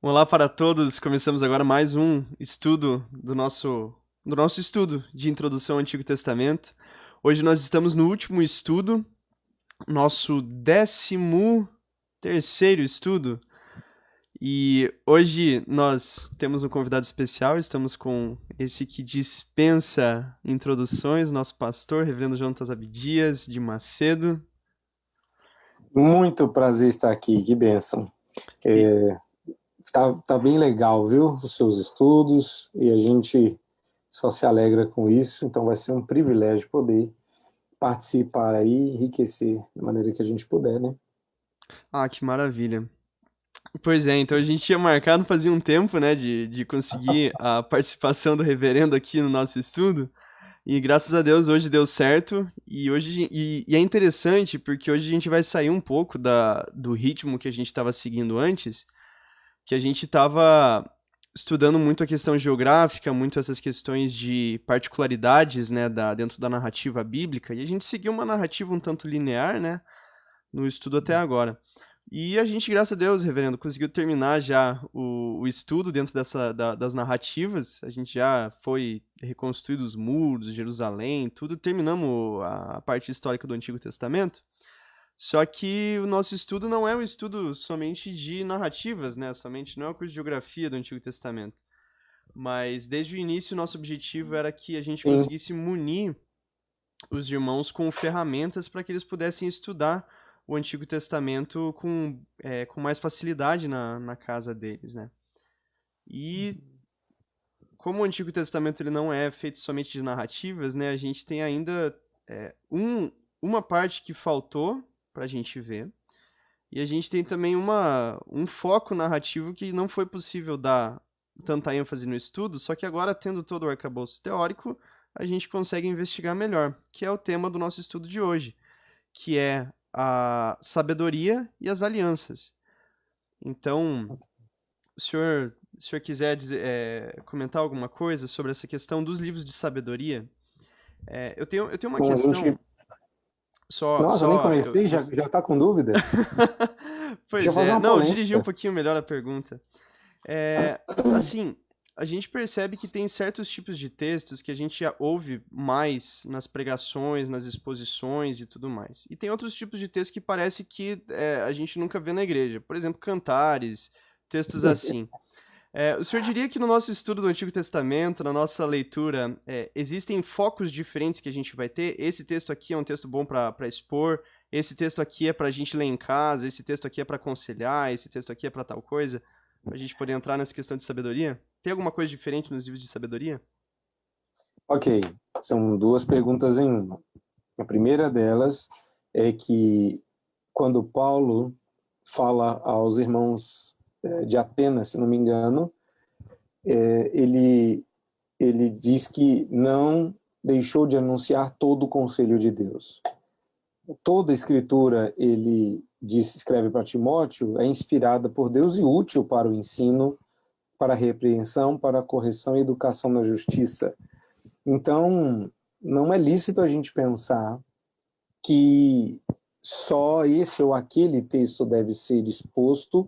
Olá para todos, começamos agora mais um estudo do nosso estudo de introdução ao Antigo Testamento. Hoje nós estamos no último estudo, nosso 13º estudo, e hoje nós temos um convidado especial, estamos com esse que dispensa introduções, nosso pastor, Reverendo Jonatas Abdias de Macedo. Muito prazer estar aqui, que bênção. E Tá bem legal, viu? Os seus estudos, e a gente só se alegra com isso, então vai ser um privilégio poder participar aí, enriquecer da maneira que a gente puder, né? que maravilha. Pois é, então a gente tinha marcado fazia um tempo, né, de conseguir a participação do reverendo aqui no nosso estudo, e graças a Deus hoje deu certo, e é interessante porque hoje a gente vai sair um pouco do ritmo que a gente estava seguindo antes, que a gente estava estudando muito a questão geográfica, muito essas questões de particularidades, né, dentro da narrativa bíblica, e a gente seguiu uma narrativa um tanto linear, né, no estudo até agora. E a gente, graças a Deus, reverendo, conseguiu terminar já o estudo dentro das narrativas. A gente já foi reconstruído os muros, Jerusalém, tudo. Terminamos a parte histórica do Antigo Testamento. Só que o nosso estudo não é um estudo somente de narrativas, né? Somente não é um curso de geografia do Antigo Testamento. Mas desde o início, o nosso objetivo era que a gente Sim, conseguisse munir os irmãos com ferramentas para que eles pudessem estudar o Antigo Testamento com mais facilidade na casa deles, né? E como o Antigo Testamento ele não é feito somente de narrativas, né? A gente tem ainda uma parte que faltou para a gente ver. E a gente tem também um foco narrativo que não foi possível dar tanta ênfase no estudo, só que agora, tendo todo o arcabouço teórico, a gente consegue investigar melhor, que é o tema do nosso estudo de hoje, que é a sabedoria e as alianças. Então, se o senhor quiser comentar alguma coisa sobre essa questão dos livros de sabedoria, eu tenho uma bom, a questão, gente... Nossa, eu nem comecei, já tá com dúvida? Deixa eu Pois fazer é, uma não, eu dirigi um polêmica. pouquinho melhor a pergunta. Assim, a gente percebe que tem certos tipos de textos que a gente já ouve mais nas pregações, nas exposições e tudo mais. E tem outros tipos de textos que parece que a gente nunca vê na igreja. Por exemplo, cantares, textos assim. O senhor diria que no nosso estudo do Antigo Testamento, na nossa leitura, existem focos diferentes que a gente vai ter? Esse texto aqui é um texto bom para expor, esse texto aqui é para a gente ler em casa, esse texto aqui é para aconselhar, esse texto aqui é para tal coisa, para a gente poder entrar nessa questão de sabedoria? Tem alguma coisa diferente nos livros de sabedoria? Ok, são duas perguntas em uma. A primeira delas é que quando Paulo fala aos irmãos de Atenas, se não me engano, ele diz que não deixou de anunciar todo o conselho de Deus. Toda a escritura, ele diz, escreve para Timóteo, é inspirada por Deus e útil para o ensino, para a repreensão, para a correção e educação na justiça. Então, não é lícito a gente pensar que só esse ou aquele texto deve ser exposto,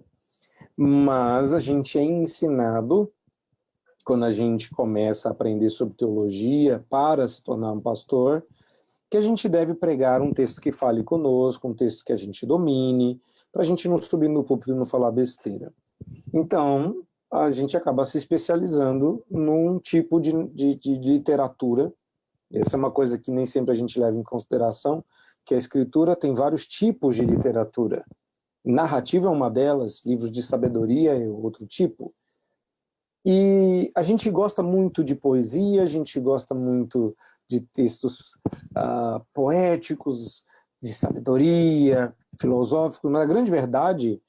mas a gente é ensinado, quando a gente começa a aprender sobre teologia para se tornar um pastor, que a gente deve pregar um texto que fale conosco, um texto que a gente domine, para a gente não subir no púlpito e não falar besteira. Então, a gente acaba se especializando num tipo de literatura. Essa é uma coisa que nem sempre a gente leva em consideração, que a escritura tem vários tipos de literatura. Narrativa é uma delas, livros de sabedoria é outro tipo. E a gente gosta muito de poesia, a gente gosta muito de textos poéticos, de sabedoria, filosóficos, mas a grande verdade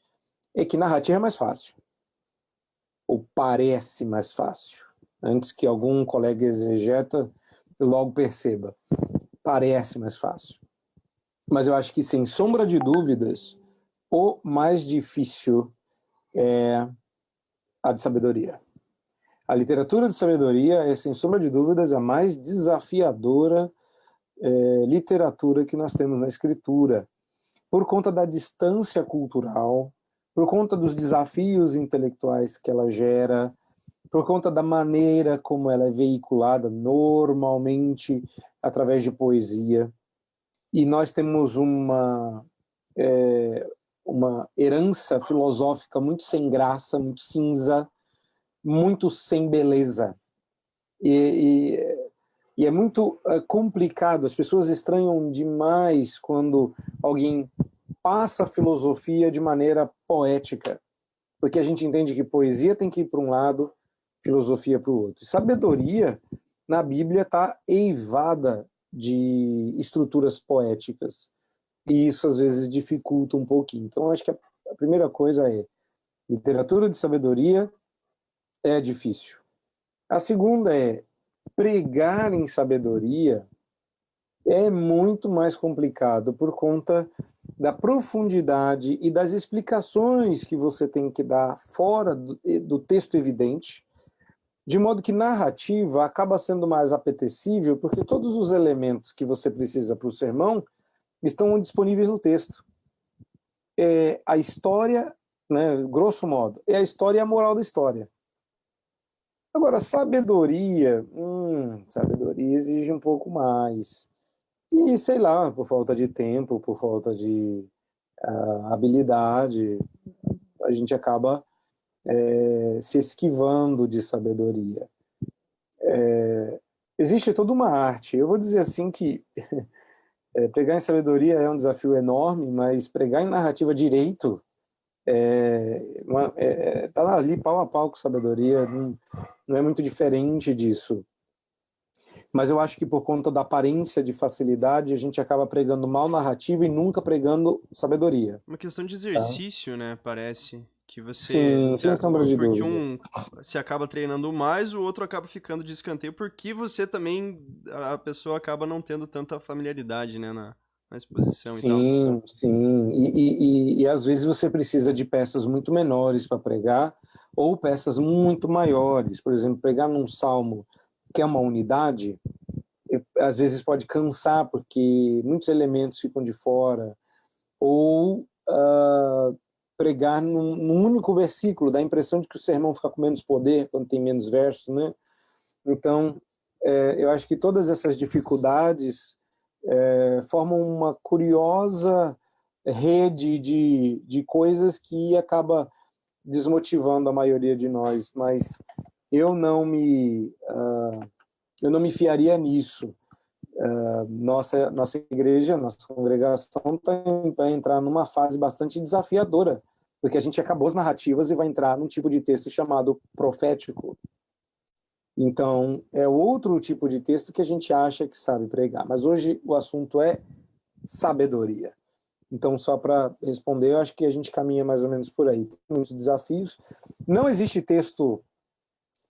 é que narrativa é mais fácil, ou parece mais fácil. Antes que algum colega exegeta logo perceba, parece mais fácil. Mas eu acho que, sem sombra de dúvidas, o mais difícil é a de sabedoria. A literatura de sabedoria é, sem sombra de dúvidas, a mais desafiadora literatura que nós temos na escritura, por conta da distância cultural, por conta dos desafios intelectuais que ela gera, por conta da maneira como ela é veiculada, normalmente através de poesia. E nós temos uma herança filosófica muito sem graça, muito cinza, muito sem beleza. E é muito complicado, as pessoas estranham demais quando alguém passa a filosofia de maneira poética, porque a gente entende que poesia tem que ir para um lado, filosofia para o outro. Sabedoria, na Bíblia, está eivada de estruturas poéticas, e isso às vezes dificulta um pouquinho. Então, acho que a primeira coisa é, literatura de sabedoria é difícil. A segunda é, pregar em sabedoria é muito mais complicado por conta da profundidade e das explicações que você tem que dar fora do texto evidente, de modo que narrativa acaba sendo mais apetecível, porque todos os elementos que você precisa para o sermão estão disponíveis no texto. A história, né, grosso modo, é a história e a moral da história. Agora, sabedoria exige um pouco mais. E, sei lá, por falta de tempo, por falta de habilidade, a gente acaba se esquivando de sabedoria. Existe toda uma arte. Eu vou dizer assim que pregar em sabedoria é um desafio enorme, mas pregar em narrativa direito tá ali pau a pau com sabedoria, não é muito diferente disso. Mas eu acho que por conta da aparência de facilidade, a gente acaba pregando mal narrativa e nunca pregando sabedoria. Uma questão de exercício, né? Parece que Sim, sem sombra de porque dúvida. um se acaba treinando mais, o outro acaba ficando de escanteio, porque você também, a pessoa acaba não tendo tanta familiaridade, né, na exposição e tal. Sim, sim. E às vezes você precisa de peças muito menores para pregar, ou peças muito maiores. Por exemplo, pregar num salmo que é uma unidade, às vezes pode cansar, porque muitos elementos ficam de fora. Ou pregar num único versículo, dá a impressão de que o sermão fica com menos poder quando tem menos versos, né? Então, eu acho que todas essas dificuldades formam uma curiosa rede de coisas que acaba desmotivando a maioria de nós, mas eu não me fiaria nisso. Nossa igreja, nossa congregação vai entrar numa fase bastante desafiadora, porque a gente acabou as narrativas e vai entrar num tipo de texto chamado profético. Então, é outro tipo de texto que a gente acha que sabe pregar. Mas hoje o assunto é sabedoria. Então, só para responder, eu acho que a gente caminha mais ou menos por aí. Tem muitos desafios. Não existe texto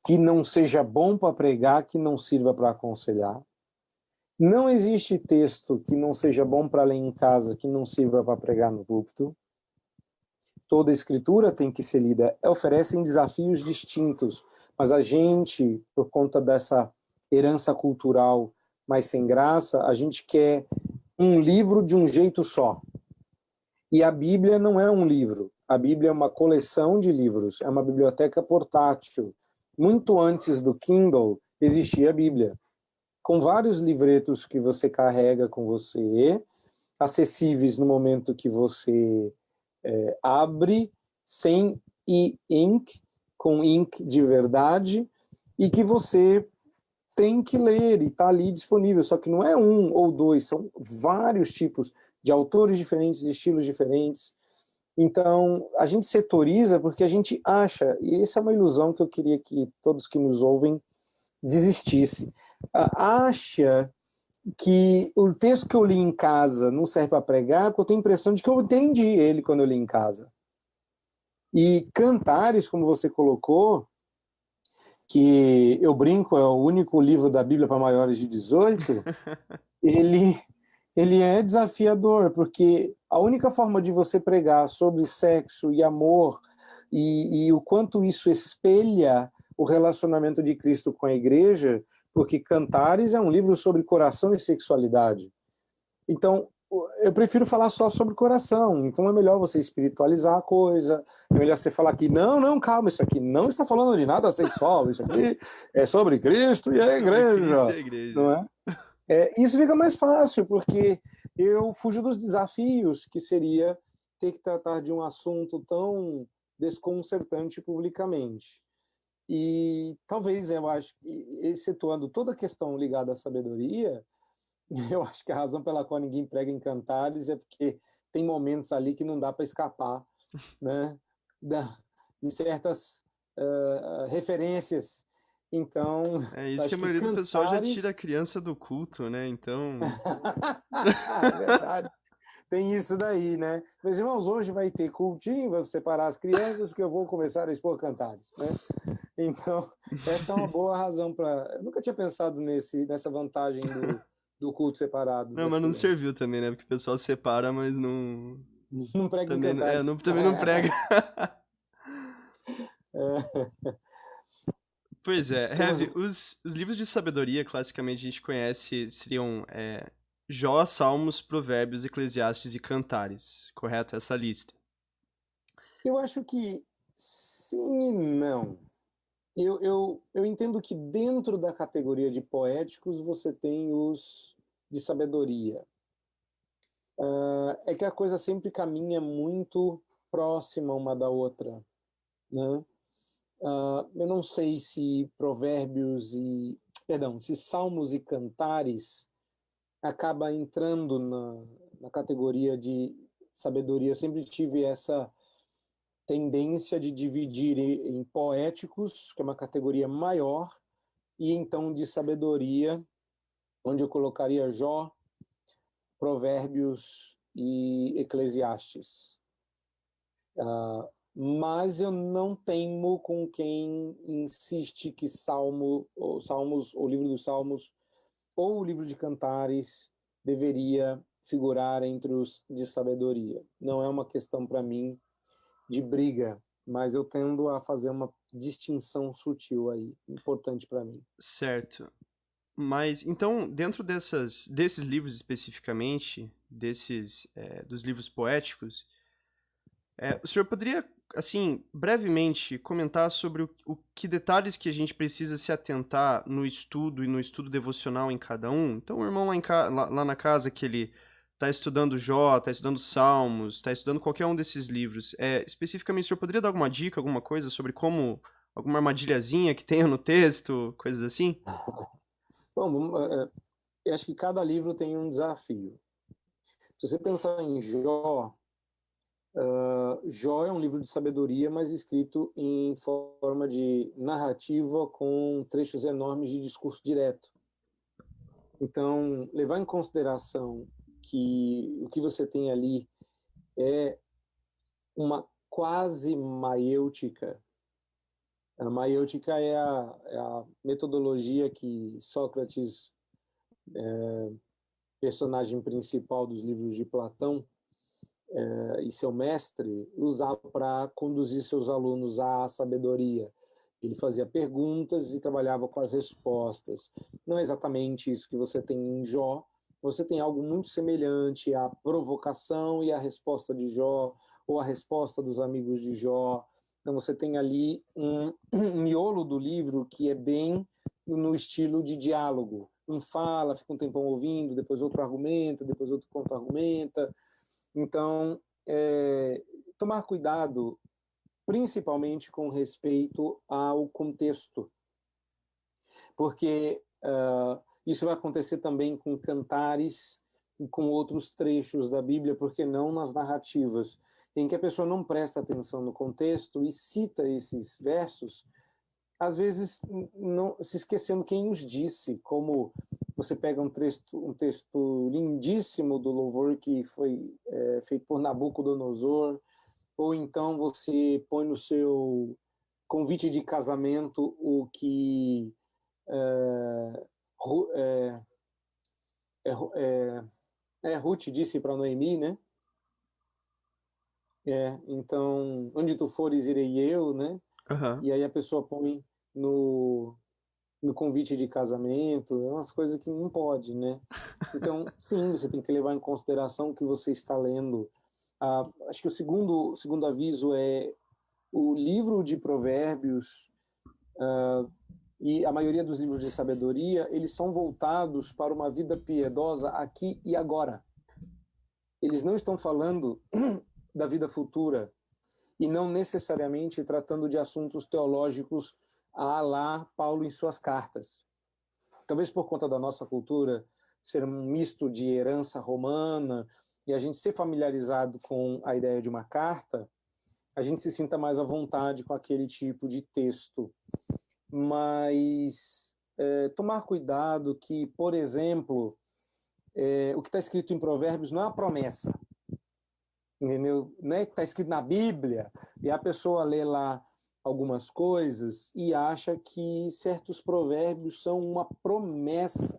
que não seja bom para pregar, que não sirva para aconselhar. Não existe texto que não seja bom para ler em casa, que não sirva para pregar no púlpito. Toda escritura tem que ser lida. Oferecem desafios distintos, mas a gente, por conta dessa herança cultural mais sem graça, a gente quer um livro de um jeito só. E a Bíblia não é um livro. A Bíblia é uma coleção de livros, é uma biblioteca portátil. Muito antes do Kindle existia a Bíblia, com vários livretos que você carrega com você, acessíveis no momento que você abre, sem e-ink, com ink de verdade, e que você tem que ler e está ali disponível, só que não é um ou dois, são vários tipos de autores diferentes, estilos diferentes. Então, a gente setoriza porque a gente acha, e essa é uma ilusão que eu queria que todos que nos ouvem desistissem, acha que o texto que eu li em casa não serve para pregar, porque eu tenho a impressão de que eu entendi ele quando eu li em casa. E Cantares, como você colocou, que eu brinco, é o único livro da Bíblia para maiores de 18, ele é desafiador, porque a única forma de você pregar sobre sexo e amor e o quanto isso espelha o relacionamento de Cristo com a igreja, porque Cantares é um livro sobre coração e sexualidade. Então, eu prefiro falar só sobre o coração. Então é melhor você espiritualizar a coisa. É melhor você falar que não, não, calma, isso aqui não está falando de nada sexual. Isso aqui é sobre Cristo e a Sobre Cristo e igreja, a igreja. não é? Isso fica mais fácil, porque eu fujo dos desafios que seria ter que tratar de um assunto tão desconcertante publicamente. E talvez eu acho que, excetuando toda a questão ligada à sabedoria, eu acho que a razão pela qual ninguém prega em Cantares é porque tem momentos ali que não dá para escapar, né, de certas referências. Então, É isso que a acho que maioria do pessoal já tira a Cantares. criança do culto, né? Então. É verdade. Tem isso daí, né? Meus irmãos, hoje vai ter cultinho, vou separar as crianças, porque eu vou começar a expor Cantares, né? Então, essa é uma boa razão para. Eu nunca tinha pensado nessa vantagem do culto separado Não, das mas não crianças. serviu também, né? Porque o pessoal separa, mas não. Não prega em Também, Cantares. também não prega. É, Pois é, temos. Heavy, os livros de sabedoria, classicamente a gente conhece, seriam Jó, Salmos, Provérbios, Eclesiastes e Cantares, correto? Essa lista. Eu acho que sim e não. Eu entendo que dentro da categoria de poéticos você tem os de sabedoria. É que a coisa sempre caminha muito próxima uma da outra, né? Eu não sei se provérbios perdão, se salmos e cantares acaba entrando na categoria de sabedoria. Eu sempre tive essa tendência de dividir em poéticos, que é uma categoria maior, e então de sabedoria, onde eu colocaria Jó, Provérbios e Eclesiastes. Mas eu não teimo com quem insiste que Salmos, o livro dos Salmos, ou o livro de Cantares deveria figurar entre os de sabedoria. Não é uma questão para mim de briga, mas eu tendo a fazer uma distinção sutil aí, importante para mim. Certo. Mas, então, dentro desses livros especificamente, dos livros poéticos, o senhor poderia, assim, brevemente comentar sobre o que detalhes que a gente precisa se atentar no estudo e no estudo devocional em cada um? Então, o irmão lá na casa que ele está estudando Jó, está estudando Salmos, está estudando qualquer um desses livros, especificamente, o senhor poderia dar alguma dica, alguma coisa sobre como, alguma armadilhazinha que tenha no texto, coisas assim? Bom, eu acho que cada livro tem um desafio. Se você pensar em Jó, Jó é um livro de sabedoria, mas escrito em forma de narrativa com trechos enormes de discurso direto. Então, levar em consideração que o que você tem ali é uma quase maiêutica. A maiêutica é a metodologia que Sócrates, personagem principal dos livros de Platão, e seu mestre, usava para conduzir seus alunos à sabedoria. Ele fazia perguntas e trabalhava com as respostas. Não é exatamente isso que você tem em Jó. Você tem algo muito semelhante à provocação e à resposta de Jó, ou a resposta dos amigos de Jó. Então você tem ali um miolo do livro que é bem no estilo de diálogo. Um fala, fica um tempão ouvindo, depois outro argumenta, depois outro contra-argumenta. Então, tomar cuidado, principalmente com respeito ao contexto, porque isso vai acontecer também com cantares e com outros trechos da Bíblia, porque não nas narrativas, em que a pessoa não presta atenção no contexto e cita esses versos, às vezes não se esquecendo quem os disse, como você pega um texto lindíssimo do louvor que foi feito por Nabucodonosor, ou então você põe no seu convite de casamento o que Ruth disse para Noemi, né? Onde tu fores irei eu, né? Aham. E aí a pessoa põe no no convite de casamento, é umas coisas que não pode, né? Então, sim, você tem que levar em consideração o que você está lendo. Acho que o segundo aviso é o livro de Provérbios, e a maioria dos livros de sabedoria, eles são voltados para uma vida piedosa aqui e agora. Eles não estão falando da vida futura e não necessariamente tratando de assuntos teológicos a lá Paulo em suas cartas. Talvez por conta da nossa cultura ser um misto de herança romana e a gente ser familiarizado com a ideia de uma carta, a gente se sinta mais à vontade com aquele tipo de texto. Mas tomar cuidado que, por exemplo, o que está escrito em Provérbios não é uma promessa, entendeu? Não é que está escrito na Bíblia e a pessoa lê lá algumas coisas e acha que certos provérbios são uma promessa,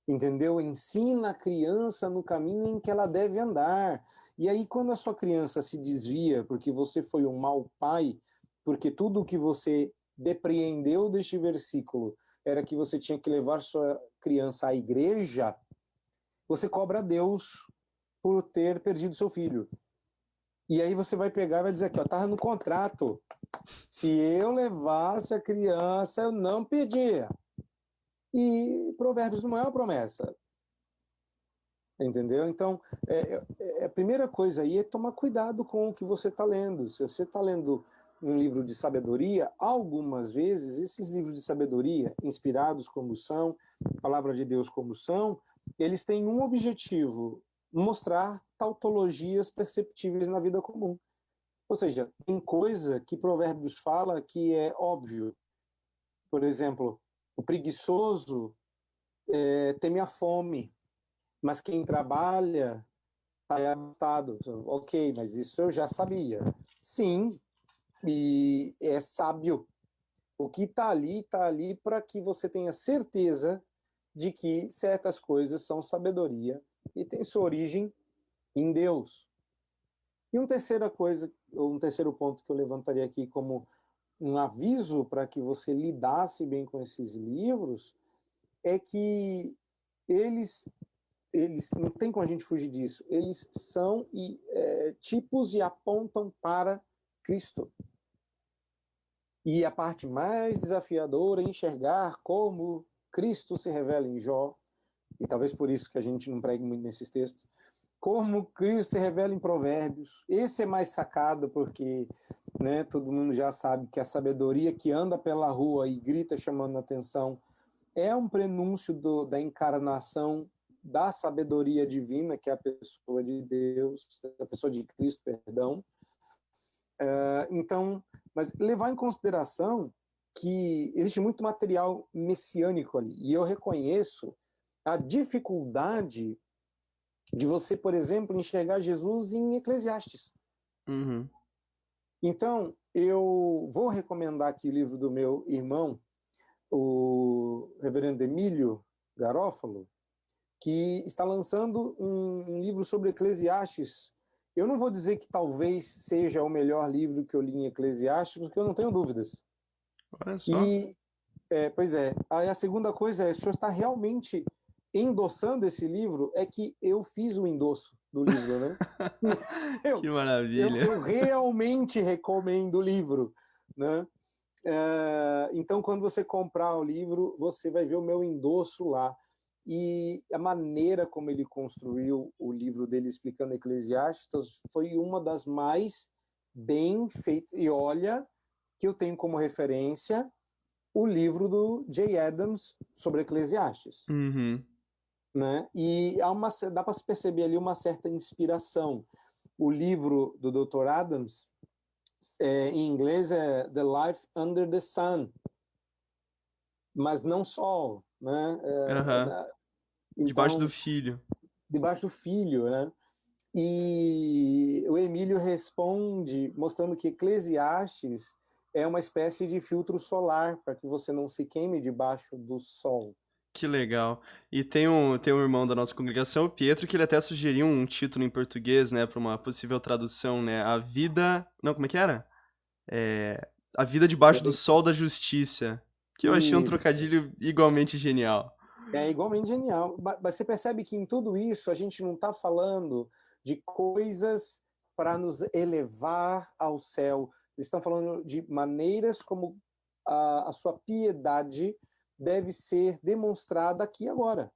entendeu? Ensina a criança no caminho em que ela deve andar. E aí, quando a sua criança se desvia porque você foi um mau pai, porque tudo o que você depreendeu deste versículo era que você tinha que levar sua criança à igreja, você cobra a Deus por ter perdido seu filho. E aí você vai pegar e vai dizer aqui, ó, estava no contrato. Se eu levasse a criança, eu não pedia. E Provérbios não é uma promessa. Entendeu? Então, a primeira coisa aí é tomar cuidado com o que você está lendo. Se você está lendo um livro de sabedoria, algumas vezes esses livros de sabedoria, inspirados como são, palavra de Deus como são, eles têm um objetivo: mostrar tautologias perceptíveis na vida comum. Ou seja, tem coisa que Provérbios fala que é óbvio. Por exemplo, o preguiçoso teme a fome, mas quem trabalha está abastado. Ok, mas isso eu já sabia. Sim, e é sábio. O que está ali para que você tenha certeza de que certas coisas são sabedoria e tem sua origem em Deus. E uma terceira coisa, um terceiro ponto que eu levantaria aqui como um aviso para que você lidasse bem com esses livros é que eles não tem como a gente fugir disso, eles são tipos e apontam para Cristo. E a parte mais desafiadora é enxergar como Cristo se revela em Jó, e talvez por isso que a gente não pregue muito nesses textos, como Cristo se revela em Provérbios. Esse é mais sacado porque, né, todo mundo já sabe que a sabedoria que anda pela rua e grita chamando a atenção é um prenúncio da encarnação da sabedoria divina, que é a pessoa de Deus, a pessoa de Cristo, perdão. Então, mas levar em consideração que existe muito material messiânico ali, e eu reconheço a dificuldade de você, por exemplo, enxergar Jesus em Eclesiastes. Uhum. Então, eu vou recomendar aqui o livro do meu irmão, o reverendo Emílio Garófalo, que está lançando um livro sobre Eclesiastes. Eu não vou dizer que talvez seja o melhor livro que eu li em Eclesiastes, porque eu não tenho dúvidas. Olha só. E, pois é, aí a segunda coisa é, o senhor está realmente endossando esse livro? É que eu fiz o endosso do livro, né? Que Eu, maravilha. eu realmente recomendo o livro, né? Então, quando você comprar o livro, você vai ver o meu endosso lá. E a maneira como ele construiu o livro dele explicando Eclesiastes foi uma das mais bem feitas. E olha que eu tenho como referência o livro do Jay Adams sobre Eclesiastes. Uhum. Né? E dá para se perceber ali uma certa inspiração. O livro do Dr. Adams, em inglês, é The Life Under the Sun, mas não Sol, né? Aham. Debaixo do Então, filho. debaixo do filho, né? E o Emílio responde mostrando que Eclesiastes é uma espécie de filtro solar para que você não se queime debaixo do sol. Que legal. E tem um irmão da nossa congregação, o Pietro, que ele até sugeriu um título em português, né, para uma possível tradução, né? A vida. Não, como é que era? A vida debaixo do sol da justiça. Que eu achei um Isso. trocadilho igualmente genial. É igualmente genial. Mas você percebe que em tudo isso a gente não está falando de coisas para nos elevar ao céu. Eles estão falando de maneiras como a sua piedade deve ser demonstrada aqui agora,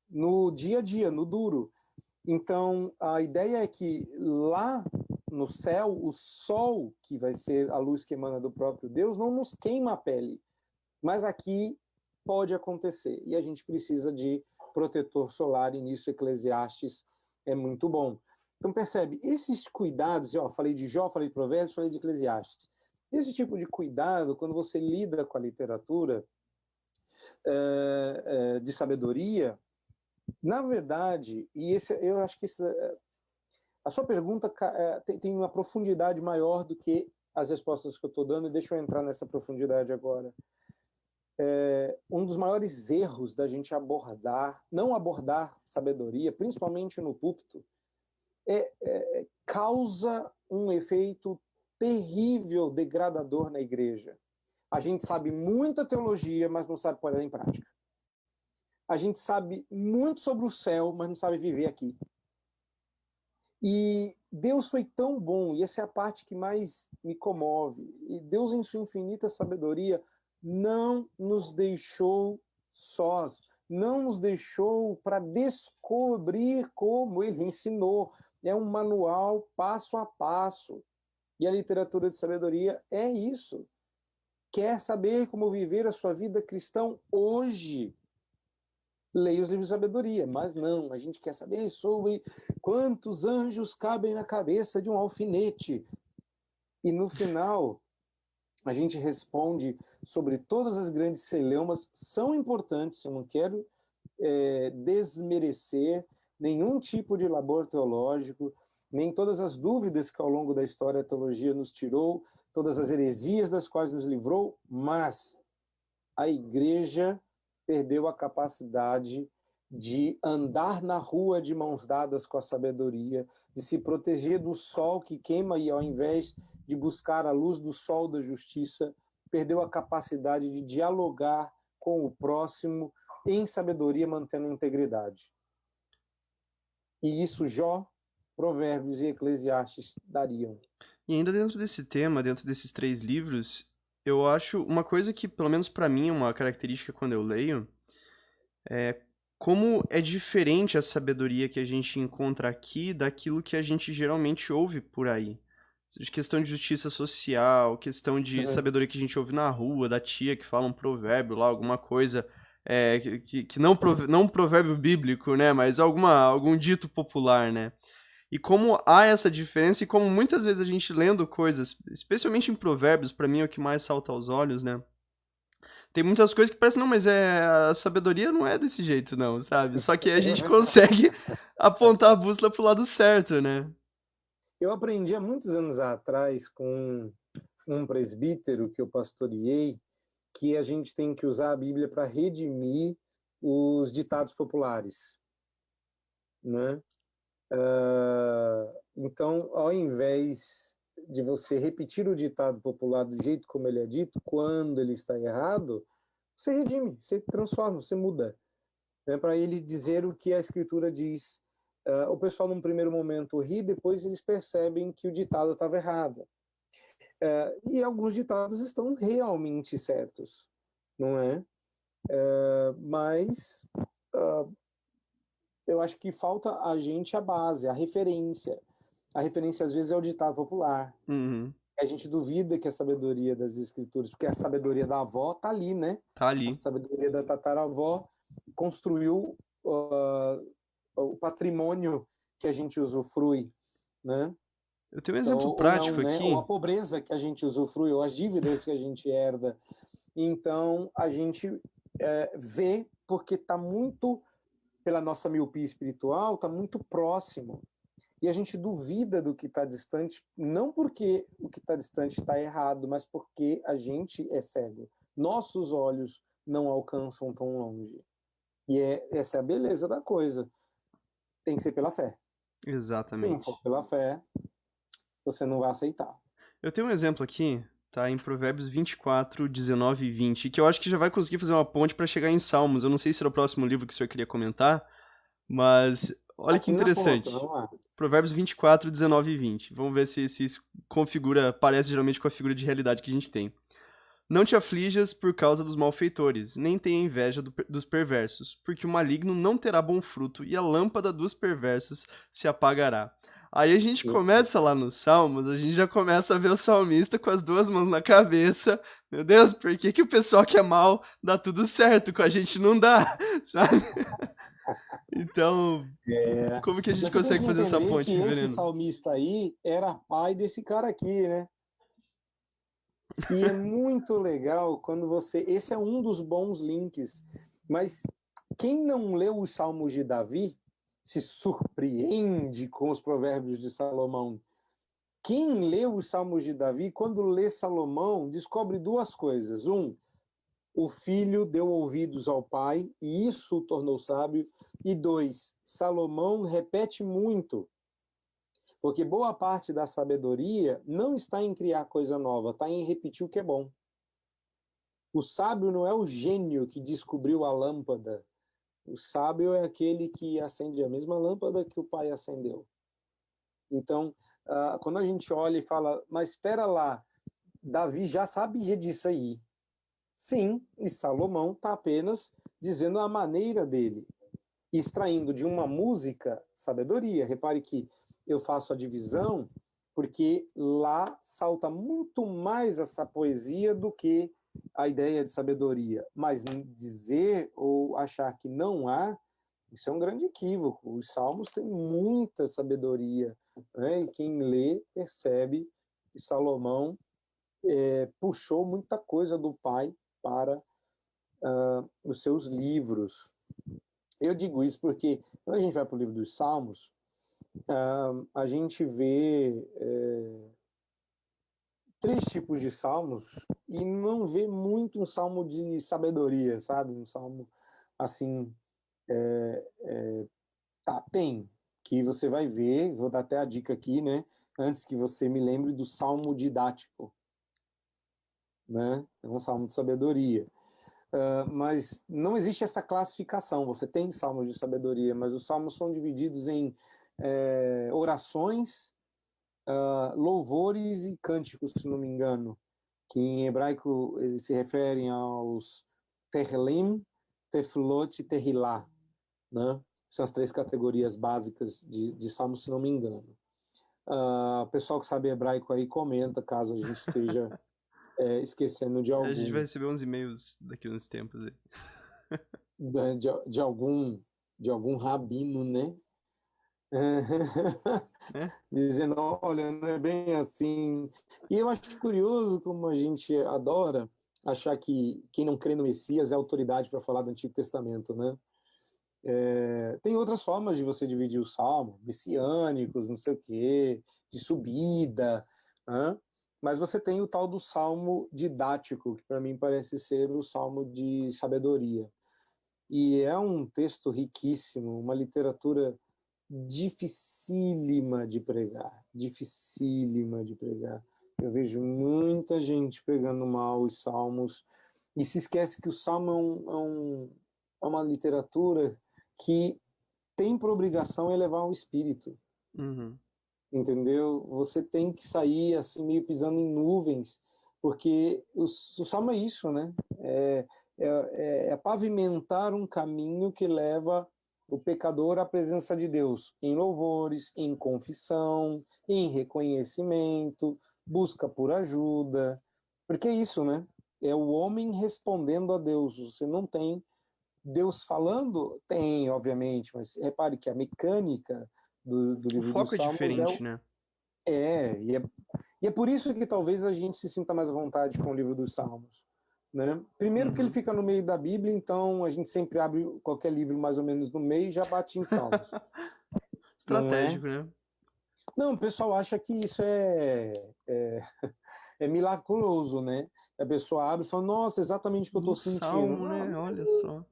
no dia a dia, no duro. Então, a ideia é que lá no céu, o sol, que vai ser a luz que emana do próprio Deus, não nos queima a pele. Mas aqui pode acontecer e a gente precisa de protetor solar, e nisso Eclesiastes é muito bom. Então percebe, esses cuidados, falei de Jó, falei de Provérbios, falei de Eclesiastes. Esse tipo de cuidado, quando você lida com a literatura de sabedoria, na verdade, e esse, eu acho que a sua pergunta tem uma profundidade maior do que as respostas que eu estou dando, e deixa eu entrar nessa profundidade agora. Um dos maiores erros da gente não abordar sabedoria, principalmente no púlpito, causa um efeito terrível, degradador na igreja. A gente sabe muita teologia, mas não sabe pôr ela em prática. A gente sabe muito sobre o céu, mas não sabe viver aqui. E Deus foi tão bom, e essa é a parte que mais me comove. E Deus, em sua infinita sabedoria, não nos deixou sós, não nos deixou para descobrir como ele ensinou. É um manual passo a passo. E a literatura de sabedoria é isso. Quer saber como viver a sua vida cristã hoje? Leia os livros de sabedoria, mas não, a gente quer saber sobre quantos anjos cabem na cabeça de um alfinete. E no final, a gente responde sobre todas as grandes celeumas, são importantes, eu não quero desmerecer nenhum tipo de labor teológico, nem todas as dúvidas que ao longo da história a teologia nos tirou, todas as heresias das quais nos livrou, mas a igreja perdeu a capacidade de andar na rua de mãos dadas com a sabedoria, de se proteger do sol que queima e, ao invés de buscar a luz do sol da justiça, perdeu a capacidade de dialogar com o próximo em sabedoria, mantendo a integridade. E isso Jó, Provérbios e Eclesiastes dariam. E ainda dentro desse tema, dentro desses 3 livros, eu acho uma coisa que, pelo menos pra mim, é uma característica quando eu leio, é como é diferente a sabedoria que a gente encontra aqui daquilo que a gente geralmente ouve por aí. Seja questão de justiça social, questão de sabedoria que a gente ouve na rua, da tia que fala um provérbio lá, alguma coisa que não um provérbio bíblico, né, mas algum dito popular, né? E como há essa diferença e como muitas vezes a gente lendo coisas, especialmente em provérbios, pra mim é o que mais salta aos olhos, né? Tem muitas coisas que parecem, não, mas a sabedoria não é desse jeito, não, sabe? Só que a gente consegue apontar a bússola pro lado certo, né? Eu aprendi há muitos anos atrás com um presbítero que eu pastoreei, que a gente tem que usar a Bíblia para redimir os ditados populares, né? Então, ao invés de você repetir o ditado popular do jeito como ele é dito, quando ele está errado, você redime, você transforma, você muda, né? Para ele dizer o que a Escritura diz. O pessoal, num primeiro momento, ri, depois eles percebem que o ditado estava errado. E alguns ditados estão realmente certos, não é? Mas eu acho que falta a gente a base, a referência. A referência, às vezes, é o ditado popular. Uhum. A gente duvida que a sabedoria das escrituras, porque a sabedoria da avó tá ali, né? Tá A ali. sabedoria da tataravó construiu o patrimônio que a gente usufrui, né? Eu tenho um exemplo Ou não, prático né? Ou aqui. a pobreza que a gente usufrui, ou as dívidas que a gente herda. Então, a gente vê porque está muito, pela nossa miopia espiritual, está muito próximo. E a gente duvida do que está distante, não porque o que está distante está errado, mas porque a gente é cego. Nossos olhos não alcançam tão longe. E essa é a beleza da coisa. Tem que ser pela fé. Se não Exatamente. for pela fé, você não vai aceitar. Eu tenho um exemplo aqui Tá em Provérbios 24, 19 e 20, que eu acho que já vai conseguir fazer uma ponte para chegar em Salmos. Eu não sei se era o próximo livro que o senhor queria comentar, mas olha que Aqui na ponta, interessante. vamos lá. Provérbios 24, 19 e 20. Vamos ver se isso configura, parece geralmente com a figura de realidade que a gente tem. Não te aflijas por causa dos malfeitores, nem tenha inveja dos perversos, porque o maligno não terá bom fruto e a lâmpada dos perversos se apagará. Aí a gente começa lá nos Salmos, a gente já começa a ver o salmista com as duas mãos na cabeça. Meu Deus, por que, que o pessoal que é mal dá tudo certo, com a gente não dá, sabe? Então, É, como que a gente mas você tem consegue que fazer essa entender que ponte, esse reverendo? salmista aí era pai desse cara aqui, né? E é muito legal quando você. Esse é um dos bons links, mas quem não leu os Salmos de Davi se surpreende com os provérbios de Salomão. Quem lê os Salmos de Davi, quando lê Salomão, descobre duas coisas. Um, o filho deu ouvidos ao pai e isso o tornou sábio. E dois, Salomão repete muito, porque boa parte da sabedoria não está em criar coisa nova, está em repetir o que é bom. O sábio não é o gênio que descobriu a lâmpada. O sábio é aquele que acende a mesma lâmpada que o pai acendeu. Então, quando a gente olha e fala, mas espera lá, Davi já sabia disso aí. Sim, e Salomão está apenas dizendo a maneira dele, extraindo de uma música sabedoria. Repare que eu faço a divisão porque lá salta muito mais essa poesia do que a ideia de sabedoria. Mas dizer ou achar que não há, isso é um grande equívoco. Os salmos têm muita sabedoria, né? E quem lê percebe que Salomão puxou muita coisa do pai para os seus livros. Eu digo isso porque quando a gente vai para o livro dos Salmos, a gente vê três tipos de salmos e não vê muito um salmo de sabedoria, sabe? Um salmo assim, tá, tem, que você vai ver, vou dar até a dica aqui, né? Antes que você me lembre do salmo didático, né? É um salmo de sabedoria. Mas não existe essa classificação. Você tem salmos de sabedoria, mas os salmos são divididos em orações, louvores e cânticos, se não me engano, que em hebraico eles se referem aos terlim, tefilot e tehilá, né? São as três categorias básicas de salmos, se não me engano. O pessoal que sabe hebraico aí comenta, caso a gente esteja esquecendo de A gente vai algum. receber uns e-mails daqui uns tempos aí. De algum rabino, né? É? Dizendo, olha, não é bem assim. E eu acho curioso como a gente adora achar que quem não crê no Messias é autoridade para falar do Antigo Testamento, né? Tem outras formas de você dividir o salmo, messiânicos, não sei o quê, de subida, né? Mas você tem o tal do salmo didático, que para mim parece ser o salmo de sabedoria. E é um texto riquíssimo, uma literatura dificílima de pregar, dificílima de pregar. Eu vejo muita gente pegando mal os salmos e se esquece que o salmo é uma literatura que tem por obrigação elevar o espírito, Uhum. entendeu? Você tem que sair assim meio pisando em nuvens, porque o salmo é isso, né? É pavimentar um caminho que leva o pecador à presença de Deus, em louvores, em confissão, em reconhecimento, busca por ajuda, porque é isso, né? É o homem respondendo a Deus. Você não tem Deus falando? Tem, obviamente, mas repare que a mecânica do O livro dos foco é Salmos diferente, né? e é por isso que talvez a gente se sinta mais à vontade com o livro dos Salmos. Né? Primeiro que ele Uhum. fica no meio da Bíblia, então a gente sempre abre qualquer livro mais ou menos no meio e já bate em Salmos. Não é? Estratégico, né? Não, o pessoal acha que isso é miraculoso, né? A pessoa abre e fala, nossa, exatamente o que eu Um estou sentindo. salmo, Não, né? Olha só.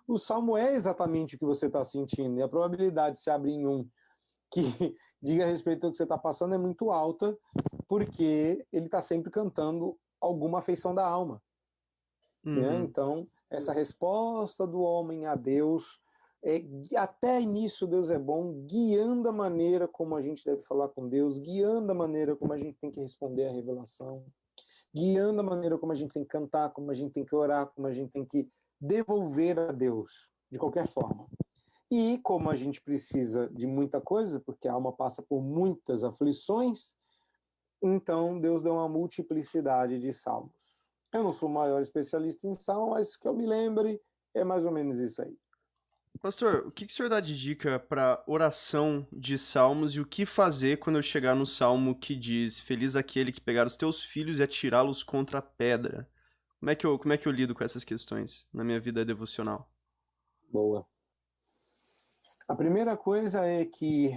o salmo é exatamente o que você está sentindo, e a probabilidade de se abrir em um que diga a respeito do que você está passando é muito alta, porque ele está sempre cantando alguma afeição da alma. Né? Uhum. Então, essa resposta do homem a Deus, até nisso Deus é bom, guiando a maneira como a gente deve falar com Deus, guiando a maneira como a gente tem que responder à revelação, guiando a maneira como a gente tem que cantar, como a gente tem que orar, como a gente tem que devolver a Deus, de qualquer forma. E como a gente precisa de muita coisa, porque a alma passa por muitas aflições, então Deus deu uma multiplicidade de salmos. Eu não sou o maior especialista em salmo, mas que eu me lembre, é mais ou menos isso aí. Pastor, o que que o senhor dá de dica para oração de salmos e o que fazer quando eu chegar no salmo que diz: Feliz aquele que pegar os teus filhos e atirá-los contra a pedra? Como é que eu lido com essas questões na minha vida devocional? Boa. A primeira coisa é que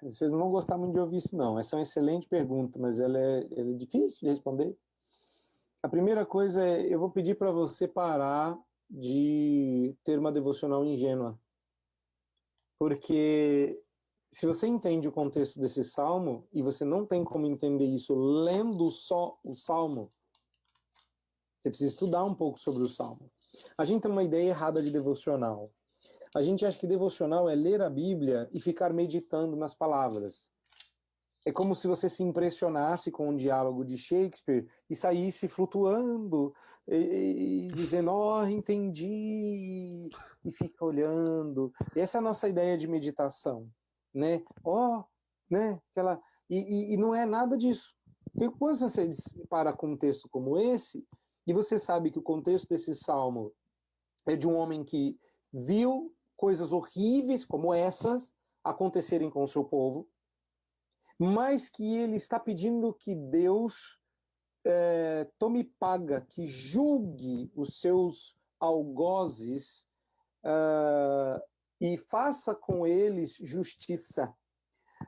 vocês não vão gostar muito de ouvir isso, não. Essa é uma excelente pergunta, mas ela é difícil de responder. A primeira coisa é, eu vou pedir para você parar de ter uma devocional ingênua. Porque se você entende o contexto desse salmo e você não tem como entender isso lendo só o salmo, você precisa estudar um pouco sobre o salmo. A gente tem uma ideia errada de devocional. A gente acha que devocional é ler a Bíblia e ficar meditando nas palavras. É como se você se impressionasse com um diálogo de Shakespeare e saísse flutuando e dizendo, entendi, e fica olhando. Essa é a nossa ideia de meditação, né? Né? E não é nada disso. Porque quando você para com um texto como esse, e você sabe que o contexto desse salmo é de um homem que viu coisas horríveis como essas acontecerem com o seu povo, mas que ele está pedindo que Deus tome paga, que julgue os seus algozes e faça com eles justiça.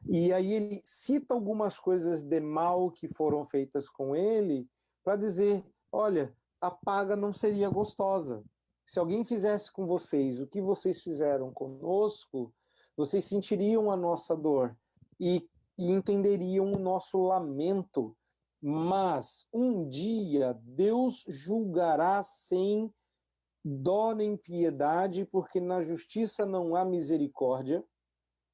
E aí ele cita algumas coisas de mal que foram feitas com ele para dizer, olha, a paga não seria gostosa. Se alguém fizesse com vocês o que vocês fizeram conosco, vocês sentiriam a nossa dor e entenderiam o nosso lamento. Mas um dia Deus julgará sem dó nem piedade, porque na justiça não há misericórdia,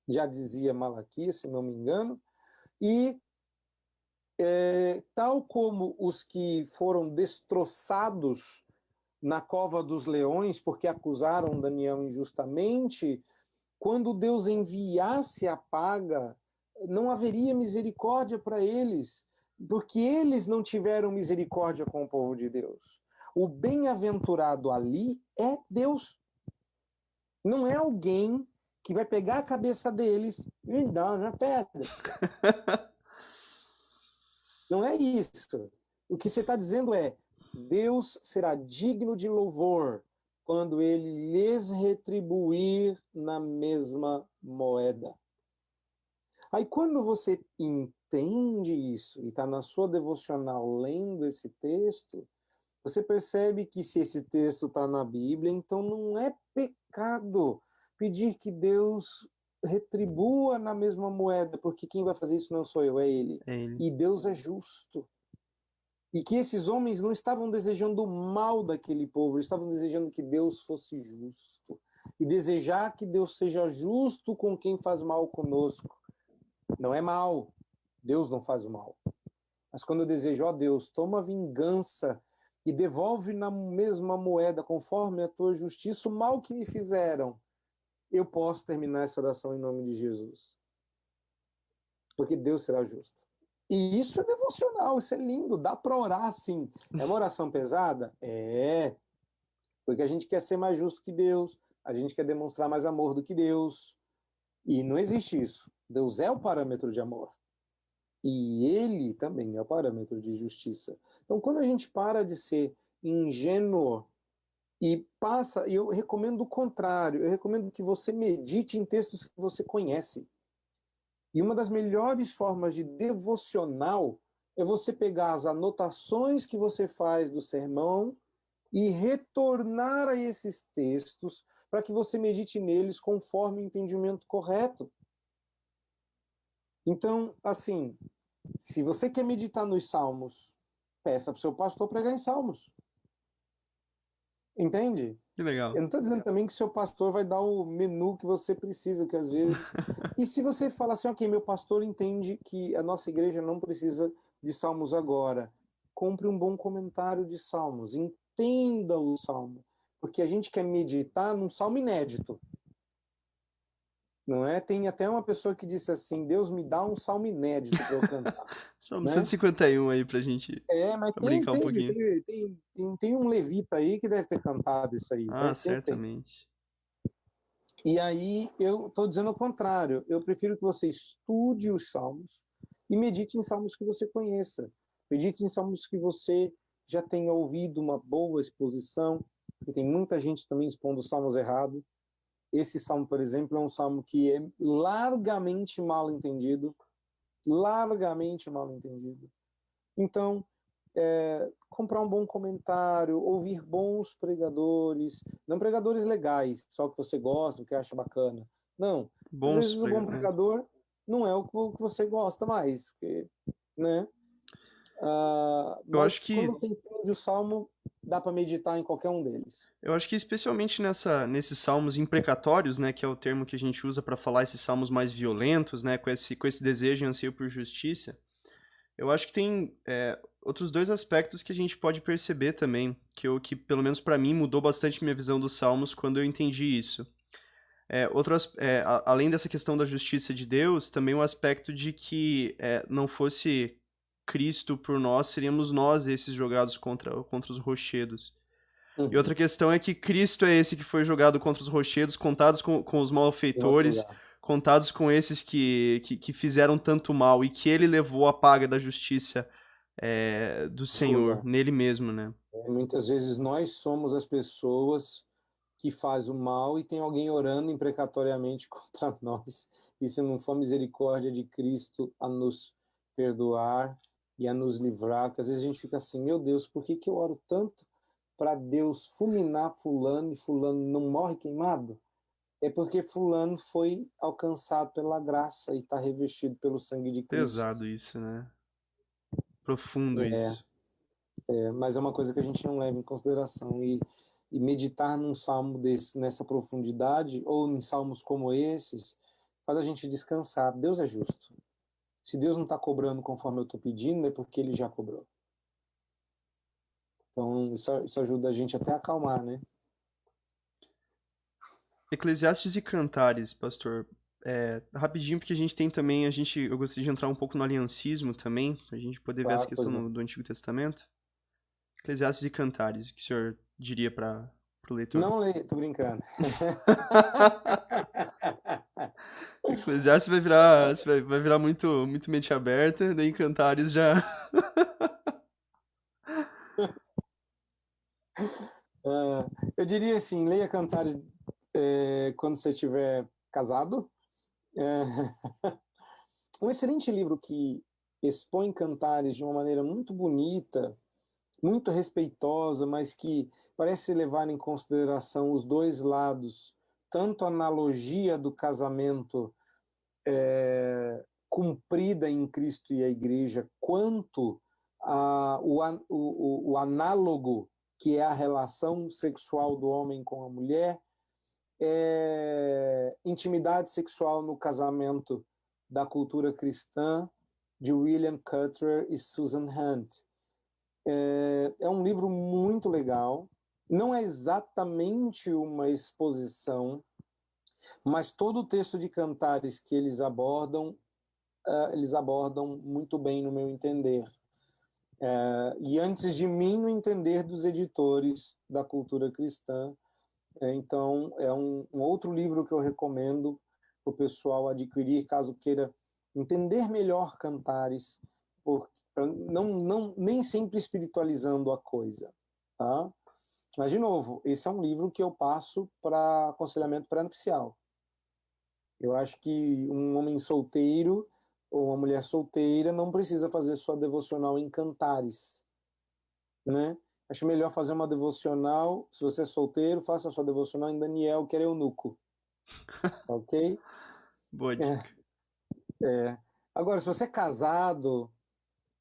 já dizia Malaquias, se não me engano, e tal como os que foram destroçados na cova dos leões, porque acusaram Daniel injustamente, quando Deus enviasse a paga, não haveria misericórdia para eles, porque eles não tiveram misericórdia com o povo de Deus. O bem-aventurado ali é Deus. Não é alguém que vai pegar a cabeça deles e dar uma pedra. Não é isso. O que você está dizendo é: Deus será digno de louvor quando ele lhes retribuir na mesma moeda. Aí, quando você entende isso e está na sua devocional lendo esse texto, você percebe que se esse texto está na Bíblia, então não é pecado pedir que Deus retribua na mesma moeda, porque quem vai fazer isso não sou eu, é Ele. É ele. E Deus é justo. E que esses homens não estavam desejando o mal daquele povo, eles estavam desejando que Deus fosse justo. E desejar que Deus seja justo com quem faz mal conosco. Não é mal. Deus não faz o mal. Mas quando eu desejo, ó Deus, toma vingança e devolve na mesma moeda, conforme a tua justiça, o mal que me fizeram, eu posso terminar essa oração em nome de Jesus. Porque Deus será justo. E isso é devocional, isso é lindo, dá para orar assim. É uma oração pesada? É. Porque a gente quer ser mais justo que Deus, a gente quer demonstrar mais amor do que Deus. E não existe isso. Deus é o parâmetro de amor. E ele também é o parâmetro de justiça. Então, quando a gente para de ser ingênuo e passa, e eu recomendo o contrário, eu recomendo que você medite em textos que você conhece. E uma das melhores formas de devocional é você pegar as anotações que você faz do sermão e retornar a esses textos para que você medite neles conforme o entendimento correto. Então, assim, Se você quer meditar nos salmos, peça para o seu pastor pregar em salmos. Entende? Que Eu legal. não estou dizendo também que seu pastor vai dar o menu que você precisa, que às vezes. E se você falar assim, ok, meu pastor entende que a nossa igreja não precisa de salmos agora, compre um bom comentário de salmos, entenda o salmo, porque a gente quer meditar num salmo inédito, não é? Tem até uma pessoa que disse assim: Deus me dá um salmo inédito para eu cantar, Salmo né? 151 aí Mas pra brincar um pouquinho. tem um levita aí que deve ter cantado isso aí, Ah, né? Sempre tem. certamente. E aí eu estou dizendo o contrário. Eu prefiro que você estude os salmos e medite em salmos que você conheça. Medite em salmos que você já tenha ouvido uma boa exposição, porque tem muita gente também expondo os salmos errados. Esse salmo, por exemplo, é um salmo que é largamente mal entendido. Largamente mal entendido. Então, comprar um bom comentário, ouvir bons pregadores, não pregadores legais, só que você gosta, que acha bacana. Não, às Bons vezes o bom pregadores. pregador não é o que você gosta mais, porque, né? Eu acho Mas quando que você entende o salmo, dá para meditar em qualquer um deles. Eu acho que especialmente nesses salmos imprecatórios, né, que é o termo que a gente usa para falar esses salmos mais violentos, né, com esse desejo e anseio por justiça, eu acho que tem outros dois aspectos que a gente pode perceber também, que pelo menos para mim mudou bastante minha visão dos salmos quando eu entendi isso. Além dessa questão da justiça de Deus, também o aspecto de que não fosse Cristo por nós, seríamos nós esses jogados contra os rochedos. E outra Uhum. questão é que Cristo é esse que foi jogado contra os rochedos, contados com os Em outro malfeitores, lugar. contados com esses que fizeram tanto mal, e que ele levou a paga da justiça do Outro Senhor, lugar. nele mesmo, né? Muitas vezes nós somos as pessoas que faz o mal e tem alguém orando imprecatoriamente contra nós. E se não for misericórdia de Cristo a nos perdoar e a nos livrar, porque às vezes a gente fica assim, meu Deus, por que eu oro tanto para Deus fulminar fulano e fulano não morre queimado? É porque fulano foi alcançado pela graça e está revestido pelo sangue de Cristo. Pesado isso, né? Profundo É, isso. mas é uma coisa que a gente não leva em consideração. E meditar num salmo desse, nessa profundidade, ou em salmos como esses, faz a gente descansar. Deus é justo. Se Deus não está cobrando conforme eu estou pedindo, é porque Ele já cobrou. Então, isso ajuda a gente até a acalmar, né? Eclesiastes e Cantares, pastor. Rapidinho, porque a gente tem também, eu gostaria de entrar um pouco no aliancismo também, pra gente poder ver essa Claro, pois questão não. do Antigo Testamento. Eclesiastes e Cantares, o que o senhor diria para o leitor? Não leia, tô brincando. Eclesiastes vai virar muito, muito mente aberta, daí Cantares já. Eu diria assim, leia Cantares quando você estiver casado. Um excelente livro que expõe Cantares de uma maneira muito bonita, muito respeitosa, mas que parece levar em consideração os dois lados, tanto a analogia do casamento cumprida em Cristo e a Igreja, quanto o análogo, que é a relação sexual do homem com a mulher, intimidade sexual no casamento da cultura cristã, de William Cutler e Susan Hunt. É um livro muito legal. Não é exatamente uma exposição, mas todo o texto de Cantares que eles abordam muito bem, no meu entender. E antes de mim, no entender dos editores da cultura cristã. Então, é um outro livro que eu recomendo para o pessoal adquirir, caso queira entender melhor Cantares, nem sempre espiritualizando a coisa. Tá? Mas, de novo, esse é um livro que eu passo para aconselhamento pré-nupcial. Eu acho que um homem solteiro ou uma mulher solteira não precisa fazer sua devocional em Cantares, né? Acho melhor fazer uma devocional, se você é solteiro, faça a sua devocional em Daniel, que é eunuco, ok? Boa dica. Agora, se você é casado,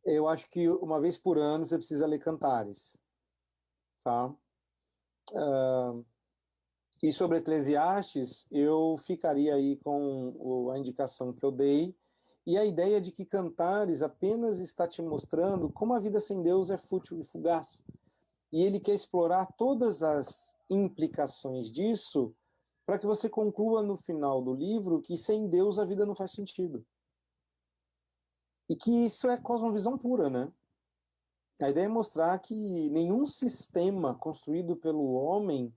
Eu acho que uma vez por ano você precisa ler Cantares, tá? E sobre Eclesiastes, eu ficaria aí com a indicação que eu dei, e a ideia de que Cantares apenas está te mostrando como a vida sem Deus é fútil e fugaz. E ele quer explorar todas as implicações disso para que você conclua no final do livro que sem Deus a vida não faz sentido. E que isso é cosmovisão pura, né? A ideia é mostrar que nenhum sistema construído pelo homem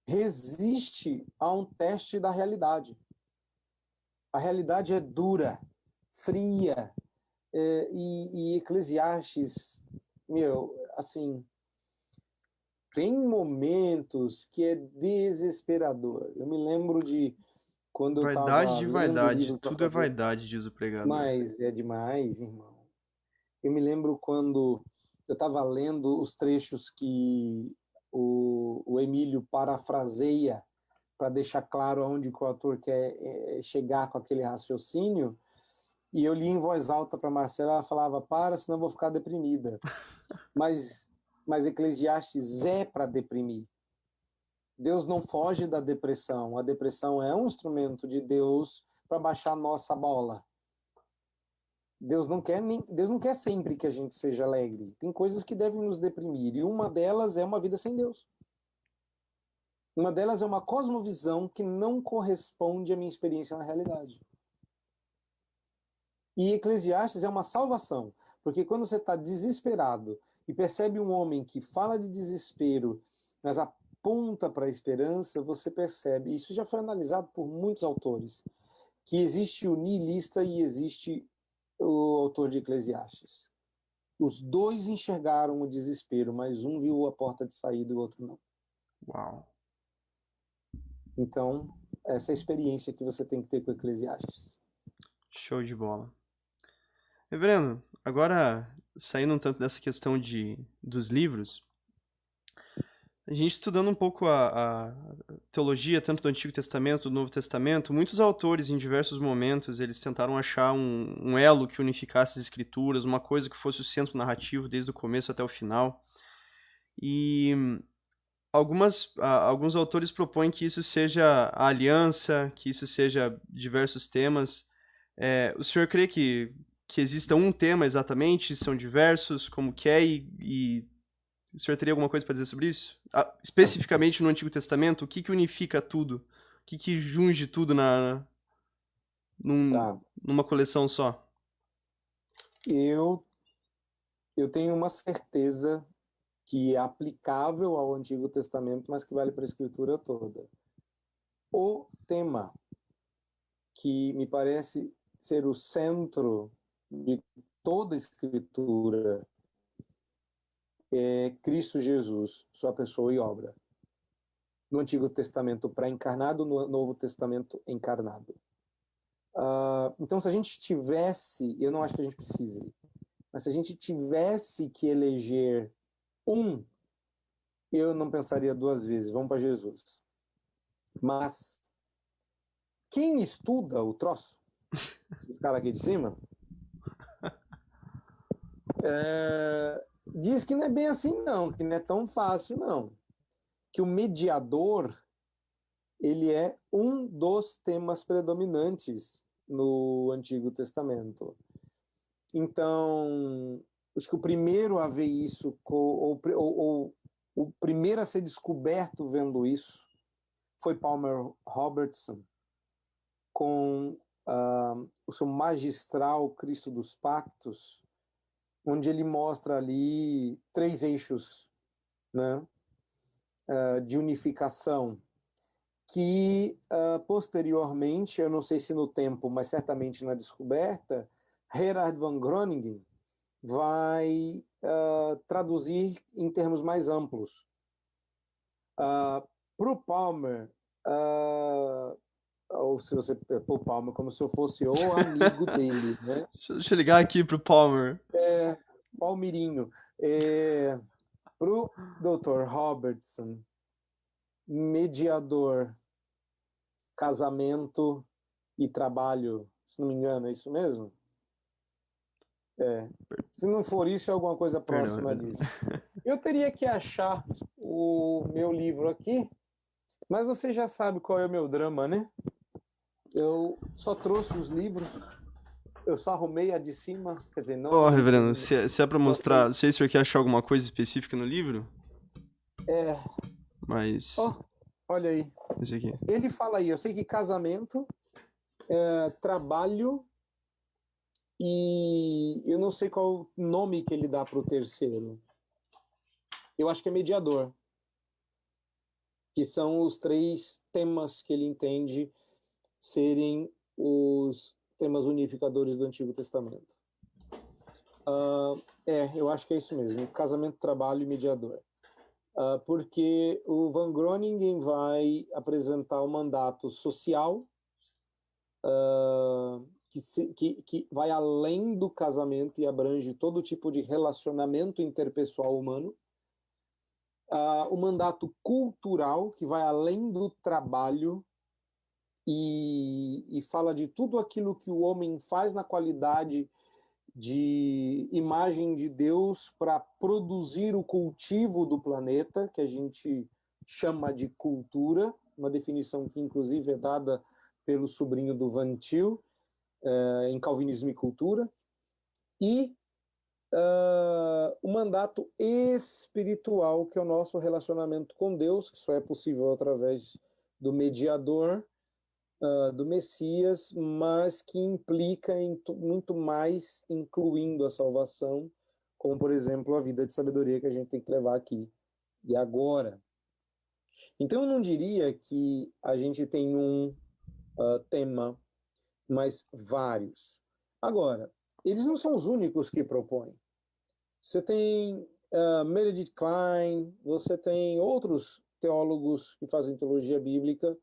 resiste a um teste da realidade. A realidade é dura, fria, e Eclesiastes, assim, tem momentos que é desesperador. Eu me lembro de quando eu Vaidade estava de lendo o vaidade, livro para tudo é fazer, vaidade, diz o pregador. mas é demais, irmão. Eu me lembro quando eu estava lendo os trechos que o Emílio parafraseia para deixar claro aonde o autor quer chegar com aquele raciocínio, e eu li em voz alta para Marcela, ela falava, para, senão eu vou ficar deprimida. Mas, mas Eclesiastes é para deprimir. Deus não foge da depressão. A depressão é um instrumento de Deus para baixar a nossa bola. Deus não quer sempre que a gente seja alegre. Tem coisas que devem nos deprimir, e uma delas é uma vida sem Deus. Uma delas é uma cosmovisão que não corresponde à minha experiência na realidade. E Eclesiastes é uma salvação, porque quando você está desesperado e percebe um homem que fala de desespero, mas aponta para a esperança, você percebe, isso já foi analisado por muitos autores, que existe o niilista e existe o autor de Eclesiastes. Os dois enxergaram o desespero, mas um viu a porta de saída e o outro não. Uau. Então, essa é a experiência que você tem que ter com Eclesiastes. Show de bola. Reverendo, agora saindo um tanto dessa questão dos livros, a gente estudando um pouco a teologia, tanto do Antigo Testamento, do Novo Testamento, muitos autores, em diversos momentos, eles tentaram achar um elo que unificasse as escrituras, uma coisa que fosse o centro narrativo desde o começo até o final. E alguns autores propõem que isso seja a aliança, que isso seja diversos temas. O senhor crê que exista um tema exatamente? São diversos? Como que é? E o senhor teria alguma coisa para dizer sobre isso? Especificamente no Antigo Testamento, o que unifica tudo? O que junge tudo Tá. numa coleção só? Eu, eu tenho uma certeza que é aplicável ao Antigo Testamento, mas que vale para a Escritura toda. O tema que me parece ser o centro de toda a Escritura é Cristo Jesus, sua pessoa e obra. No Antigo Testamento pré-encarnado, no Novo Testamento encarnado. Então, se a gente tivesse, eu não acho que a gente precise, mas se a gente tivesse que eleger um, eu não pensaria duas vezes, vamos para Jesus. Mas quem estuda o troço, esses caras aqui de cima, diz que não é bem assim não, que não é tão fácil não. Que o mediador, ele é um dos temas predominantes no Antigo Testamento. Então, acho que o primeiro a ver isso, ou o primeiro a ser descoberto vendo isso, foi Palmer Robertson, com o seu magistral Cristo dos Pactos, onde ele mostra ali três eixos, né, de unificação, que posteriormente, eu não sei se no tempo, mas certamente na descoberta, Gerhard von Groningen vai traduzir em termos mais amplos. Para o Palmer, ou se você para o Palmer, como se eu fosse o amigo dele, né? Deixa eu ligar aqui pro Palmer. Palmirinho. Para o Dr. Robertson, mediador, casamento e trabalho, se não me engano, é isso mesmo? É. Se não for isso, é alguma coisa Perdão, próxima perdão. disso. Eu teria que achar o meu livro aqui, mas você já sabe qual é o meu drama, né? Eu só trouxe os livros, eu só arrumei a de cima, quer dizer, não Ó, arrumei reverendo, tudo, né? se é pra Só mostrar, foi. não sei se o senhor quer achar alguma coisa específica no livro, É. mas Ó, olha aí. esse aqui. Ele fala aí, eu sei que casamento, trabalho e eu não sei qual o nome que ele dá para o terceiro. Eu acho que é mediador, que são os três temas que ele entende serem os temas unificadores do Antigo Testamento. Eu acho que é isso mesmo, casamento, trabalho e mediador. Porque o Van Groningen vai apresentar o mandato social, que vai além do casamento e abrange todo tipo de relacionamento interpessoal humano. O mandato cultural, que vai além do trabalho e fala de tudo aquilo que o homem faz na qualidade de imagem de Deus para produzir o cultivo do planeta, que a gente chama de cultura, uma definição que inclusive é dada pelo sobrinho do Van Til, em Calvinismo e Cultura, e o mandato espiritual, que é o nosso relacionamento com Deus, que só é possível através do mediador, do Messias, mas que implica em muito mais, incluindo a salvação, como, por exemplo, a vida de sabedoria que a gente tem que levar aqui e agora. Então, eu não diria que a gente tem um tema, mas vários. Agora, eles não são os únicos que propõem. Você tem Meredith Kline, você tem outros teólogos que fazem teologia bíblica,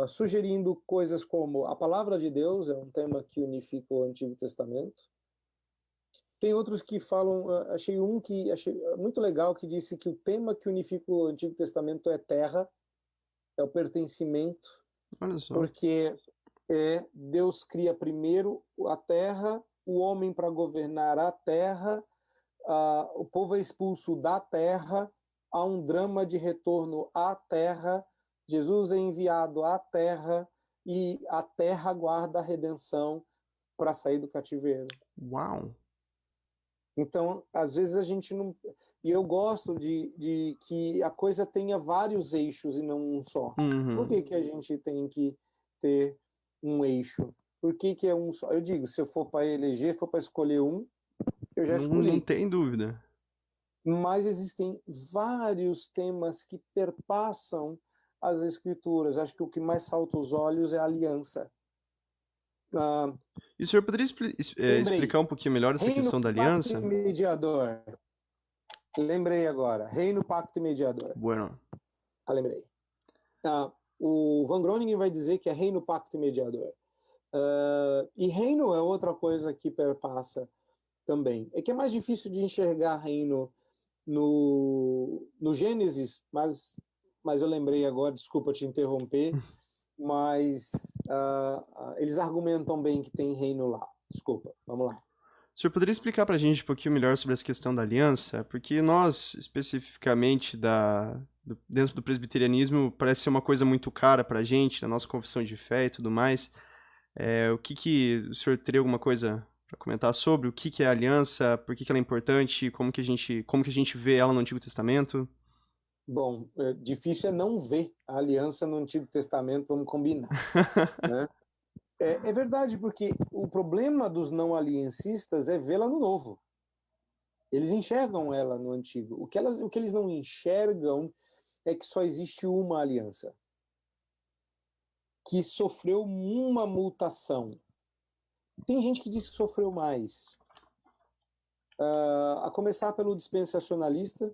sugerindo coisas como a palavra de Deus é um tema que unifica o Antigo Testamento. Tem outros que falam, achei um que achei muito legal, que disse que o tema que unifica o Antigo Testamento é terra, é o pertencimento, Olha só. porque Deus cria primeiro a terra, o homem para governar a terra, o povo é expulso da terra, há um drama de retorno à terra, Jesus é enviado à terra e a terra guarda a redenção para sair do cativeiro. Uau. Então, às vezes a gente não. E eu gosto de que a coisa tenha vários eixos e não um só. Por Uhum. que a gente tem que ter um eixo? Por que é um só? Eu digo, se eu for para eleger, for para escolher um, eu já Não escolhi. tem dúvida. Mas existem vários temas que perpassam as escrituras. Acho que o que mais salta os olhos é a aliança. Ah, E o senhor poderia lembrei, explicar um pouquinho melhor essa reino, questão da pacto e aliança? mediador. Lembrei agora, reino, pacto e mediador. Bueno. Lembrei. O Van Groningen vai dizer que é reino, pacto e mediador. E reino é outra coisa que perpassa também. É que é mais difícil de enxergar reino no Gênesis, mas eu lembrei agora, desculpa te interromper, mas eles argumentam bem que tem reino lá. Desculpa, vamos lá. O senhor poderia explicar pra gente um pouquinho melhor sobre essa questão da aliança? Porque nós, especificamente dentro do presbiterianismo, parece ser uma coisa muito cara pra gente, na nossa confissão de fé e tudo mais. O que o senhor teria alguma coisa para comentar sobre? O que é a aliança? Por que ela é importante? Como que a gente vê ela no Antigo Testamento? Bom, difícil é não ver a aliança no Antigo Testamento, vamos combinar, né? É verdade, porque o problema dos não aliancistas é vê-la no Novo. Eles enxergam ela no Antigo. O que eles não enxergam é que só existe uma aliança, que sofreu uma mutação. Tem gente que diz que sofreu mais. A começar pelo dispensacionalista,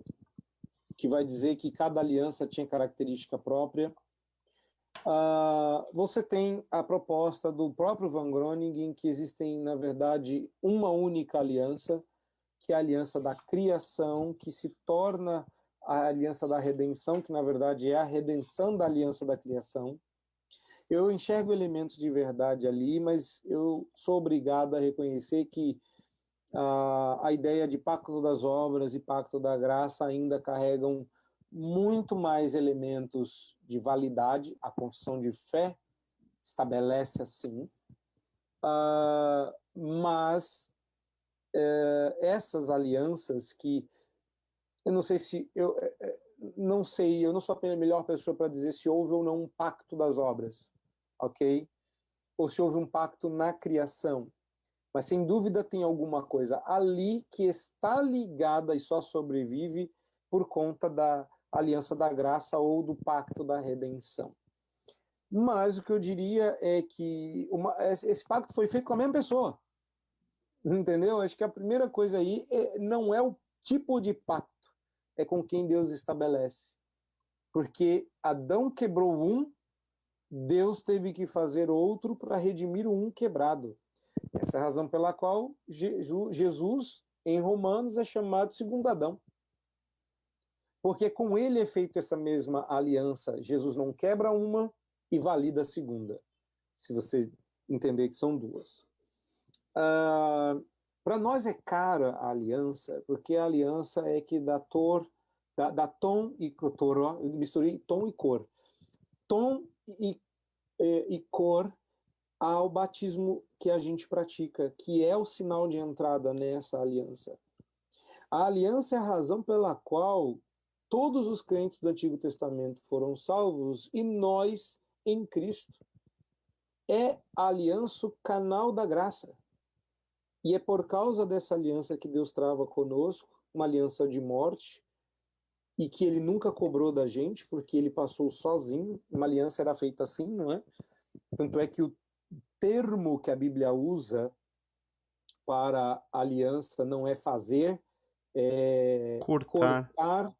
que vai dizer que cada aliança tinha característica própria. Você tem a proposta do próprio Van Groningen, que existem, na verdade, uma única aliança, que é a aliança da criação, que se torna a aliança da redenção, que na verdade é a redenção da aliança da criação. Eu enxergo elementos de verdade ali, mas eu sou obrigado a reconhecer que A ideia de pacto das obras e pacto da graça ainda carregam muito mais elementos de validade. A confissão de fé estabelece assim, mas essas alianças que eu não sei se não sei, eu não sou a melhor pessoa para dizer se houve ou não um pacto das obras, ok? Ou se houve um pacto na criação. Mas sem dúvida tem alguma coisa ali que está ligada e só sobrevive por conta da aliança da graça ou do pacto da redenção. Mas o que eu diria é que esse pacto foi feito com a mesma pessoa. Entendeu? Acho que a primeira coisa aí não é o tipo de pacto, é com quem Deus estabelece. Porque Adão quebrou um, Deus teve que fazer outro para redimir o um quebrado. Essa é a razão pela qual Jesus, em Romanos, é chamado segundo Adão. Porque com ele é feita essa mesma aliança. Jesus não quebra uma e valida a segunda. Se você entender que são duas. Para nós é cara a aliança, porque a aliança é que dá tom e cor, eu misturei tom e cor. Tom e cor ao batismo que a gente pratica, que é o sinal de entrada nessa aliança. A aliança é a razão pela qual todos os crentes do Antigo Testamento foram salvos e nós em Cristo. É a aliança, o canal da graça. E é por causa dessa aliança que Deus trava conosco, uma aliança de morte, e que ele nunca cobrou da gente, porque ele passou sozinho. Uma aliança era feita assim, não é? Tanto é que o termo que a Bíblia usa para aliança não é fazer, é Cortar. cortar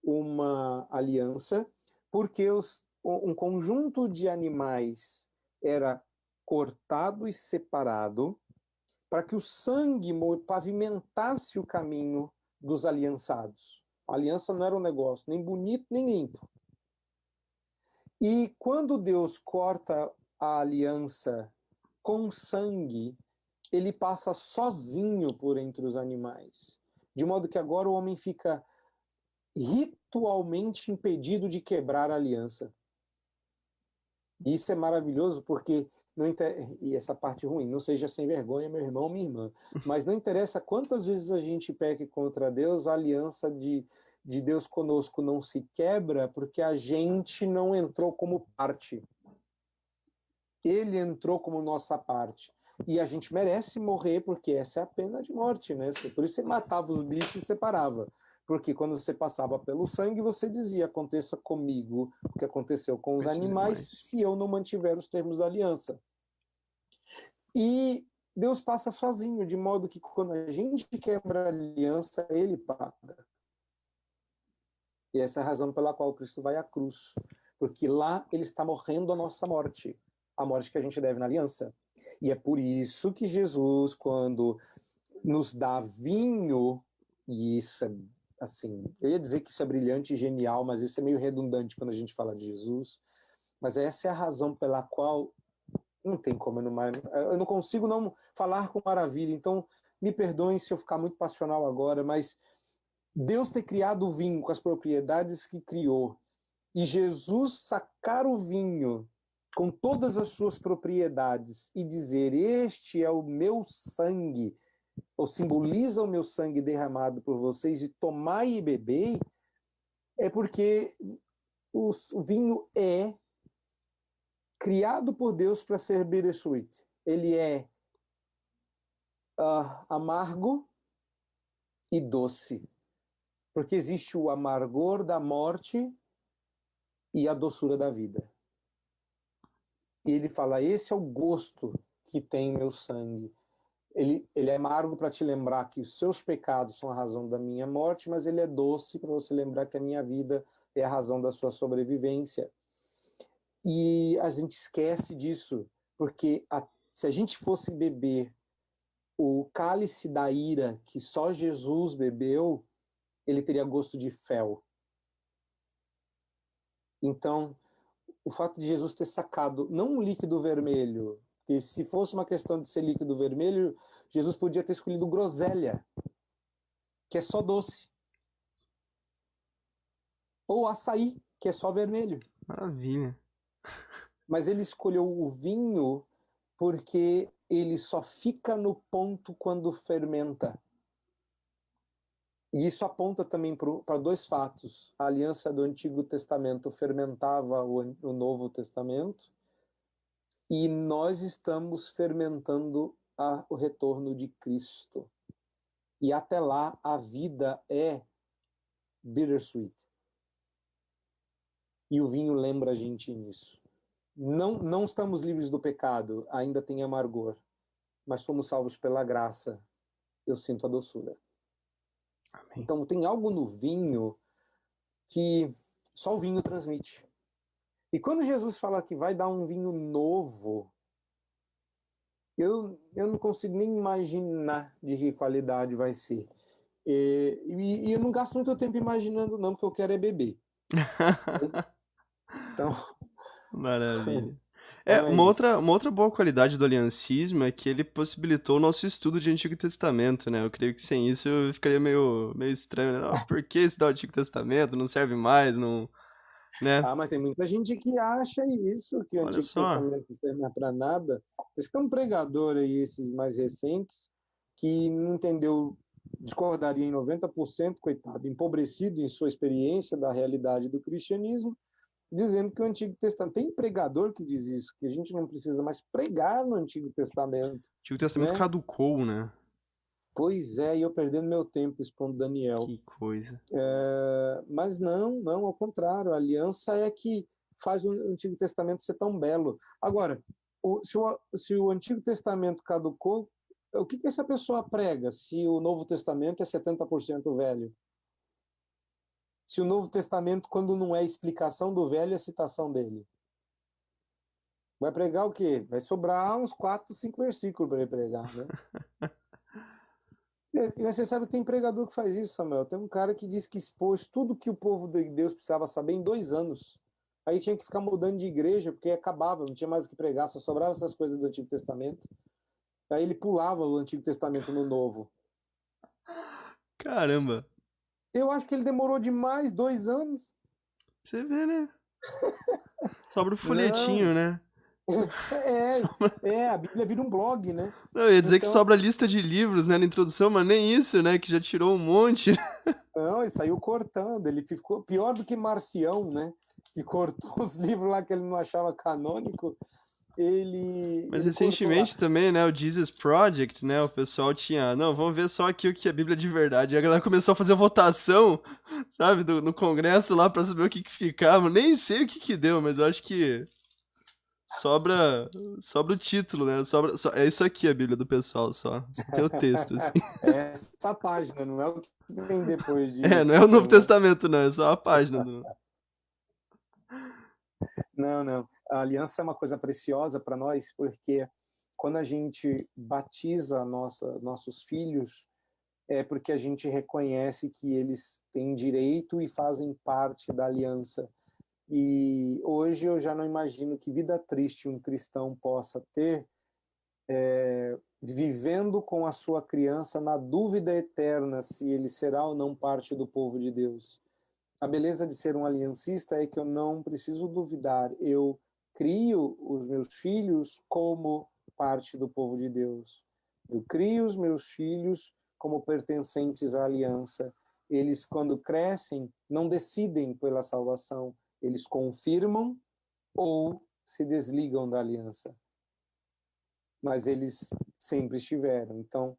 uma aliança, porque um conjunto de animais era cortado e separado para que o sangue pavimentasse o caminho dos aliançados. A aliança não era um negócio nem bonito nem limpo. E quando Deus corta a aliança com sangue, ele passa sozinho por entre os animais. De modo que agora o homem fica ritualmente impedido de quebrar a aliança. E isso é maravilhoso porque, e essa parte ruim, não seja sem vergonha, meu irmão, minha irmã, mas não interessa quantas vezes a gente peque contra Deus, a aliança de Deus conosco não se quebra porque a gente não entrou como parte. Ele entrou como nossa parte. E a gente merece morrer porque essa é a pena de morte, né? Por isso você matava os bichos e separava. Porque quando você passava pelo sangue, você dizia, aconteça comigo o que aconteceu com os animais, se eu não mantiver os termos da aliança. E Deus passa sozinho, de modo que quando a gente quebra a aliança, ele paga. E essa é a razão pela qual Cristo vai à cruz. Porque lá ele está morrendo a nossa morte. A morte que a gente deve na aliança. E é por isso que Jesus, quando nos dá vinho, e isso é assim, eu ia dizer que isso é brilhante e genial, mas isso é meio redundante quando a gente fala de Jesus, mas essa é a razão pela qual não tem como, eu não consigo não falar com maravilha, então me perdoem se eu ficar muito passional agora, mas Deus ter criado o vinho com as propriedades que criou, e Jesus sacar o vinho com todas as suas propriedades e dizer, este é o meu sangue, ou simboliza o meu sangue derramado por vocês, e tomai e bebei, é porque o vinho é criado por Deus para ser bittersweet. Ele é amargo e doce, porque existe o amargor da morte e a doçura da vida. E ele fala, esse é o gosto que tem meu sangue. Ele é amargo para te lembrar que os seus pecados são a razão da minha morte, mas ele é doce para você lembrar que a minha vida é a razão da sua sobrevivência. E a gente esquece disso, porque se a gente fosse beber o cálice da ira que só Jesus bebeu, ele teria gosto de fel. Então, o fato de Jesus ter sacado não um líquido vermelho, E se fosse uma questão de ser líquido vermelho, Jesus podia ter escolhido groselha, que é só doce. Ou açaí, que é só vermelho. Maravilha. Mas ele escolheu o vinho porque ele só fica no ponto quando fermenta. E isso aponta também para dois fatos. A aliança do Antigo Testamento fermentava o Novo Testamento, e nós estamos fermentando o retorno de Cristo. E até lá a vida é bittersweet. E o vinho lembra a gente nisso. Não estamos livres do pecado, ainda tem amargor, mas somos salvos pela graça. Eu sinto a doçura. Amém. Então tem algo no vinho que só o vinho transmite. E quando Jesus fala que vai dar um vinho novo, eu não consigo nem imaginar de que qualidade vai ser. E eu não gasto muito tempo imaginando, não, porque eu quero é beber. Então, Maravilha. mas... Uma outra boa qualidade do aliancismo é que ele possibilitou o nosso estudo de Antigo Testamento, né? Eu creio que sem isso eu ficaria meio estranho, né? Ah, por que estudar o Antigo Testamento? Não serve mais, não, né? mas tem muita gente que acha isso, que o Olha Antigo só. Testamento não serve para nada. Por isso que tem um pregador aí, esses mais recentes, que não entendeu, discordaria em 90%, coitado, empobrecido em sua experiência da realidade do cristianismo, dizendo que o Antigo Testamento... Tem pregador que diz isso, que a gente não precisa mais pregar no Antigo Testamento, O Antigo Testamento né? caducou, né? Pois é, e eu perdendo meu tempo expondo Daniel. Que coisa. Mas não, ao contrário, a aliança é que faz o Antigo Testamento ser tão belo. Agora, se o Antigo Testamento caducou, o que essa pessoa prega se o Novo Testamento é 70% velho? Se o Novo Testamento, quando não é explicação do velho, é citação dele? Vai pregar o quê? Vai sobrar uns 4, 5 versículos para ele pregar, né? E você sabe que tem pregador que faz isso, Samuel. Tem um cara que diz que expôs tudo que o povo de Deus precisava saber em 2 anos. Aí tinha que ficar mudando de igreja, porque acabava, não tinha mais o que pregar, só sobrava essas coisas do Antigo Testamento. Aí ele pulava o Antigo Testamento no Novo. Caramba. Eu acho que ele demorou demais, 2 anos. Você vê, né? Sobra o Não, folhetinho, né? Sobra... a Bíblia vira um blog, né? Não, eu ia dizer que Então, sobra a lista de livros, né, na introdução, mas nem isso, né? Que já tirou um monte. não, ele saiu cortando, ele ficou pior do que Marcião, né? Que cortou os livros lá que ele não achava canônico. Mas Ele cortou lá. recentemente também, né, o Jesus Project, né, o pessoal tinha, não, vamos ver só aqui o que é Bíblia de verdade. E a galera começou a fazer votação, sabe, no Congresso lá pra saber o que ficava. Nem sei o que deu, mas eu acho que sobra, sobra o título, né, é isso aqui a Bíblia do pessoal só. Isso aqui é o texto, assim. É essa página, não é o que vem depois É, não é disso, o Novo né? Testamento, não, é só a página do... Não. A aliança é uma coisa preciosa para nós, porque quando a gente batiza nossos filhos, é porque a gente reconhece que eles têm direito e fazem parte da aliança. E hoje eu já não imagino que vida triste um cristão possa ter, vivendo com a sua criança na dúvida eterna se ele será ou não parte do povo de Deus. A beleza de ser um aliancista é que eu não preciso duvidar, eu crio os meus filhos como parte do povo de Deus. Eu crio os meus filhos como pertencentes à aliança. Eles, quando crescem, não decidem pela salvação, eles confirmam ou se desligam da aliança. Mas eles sempre estiveram. Então,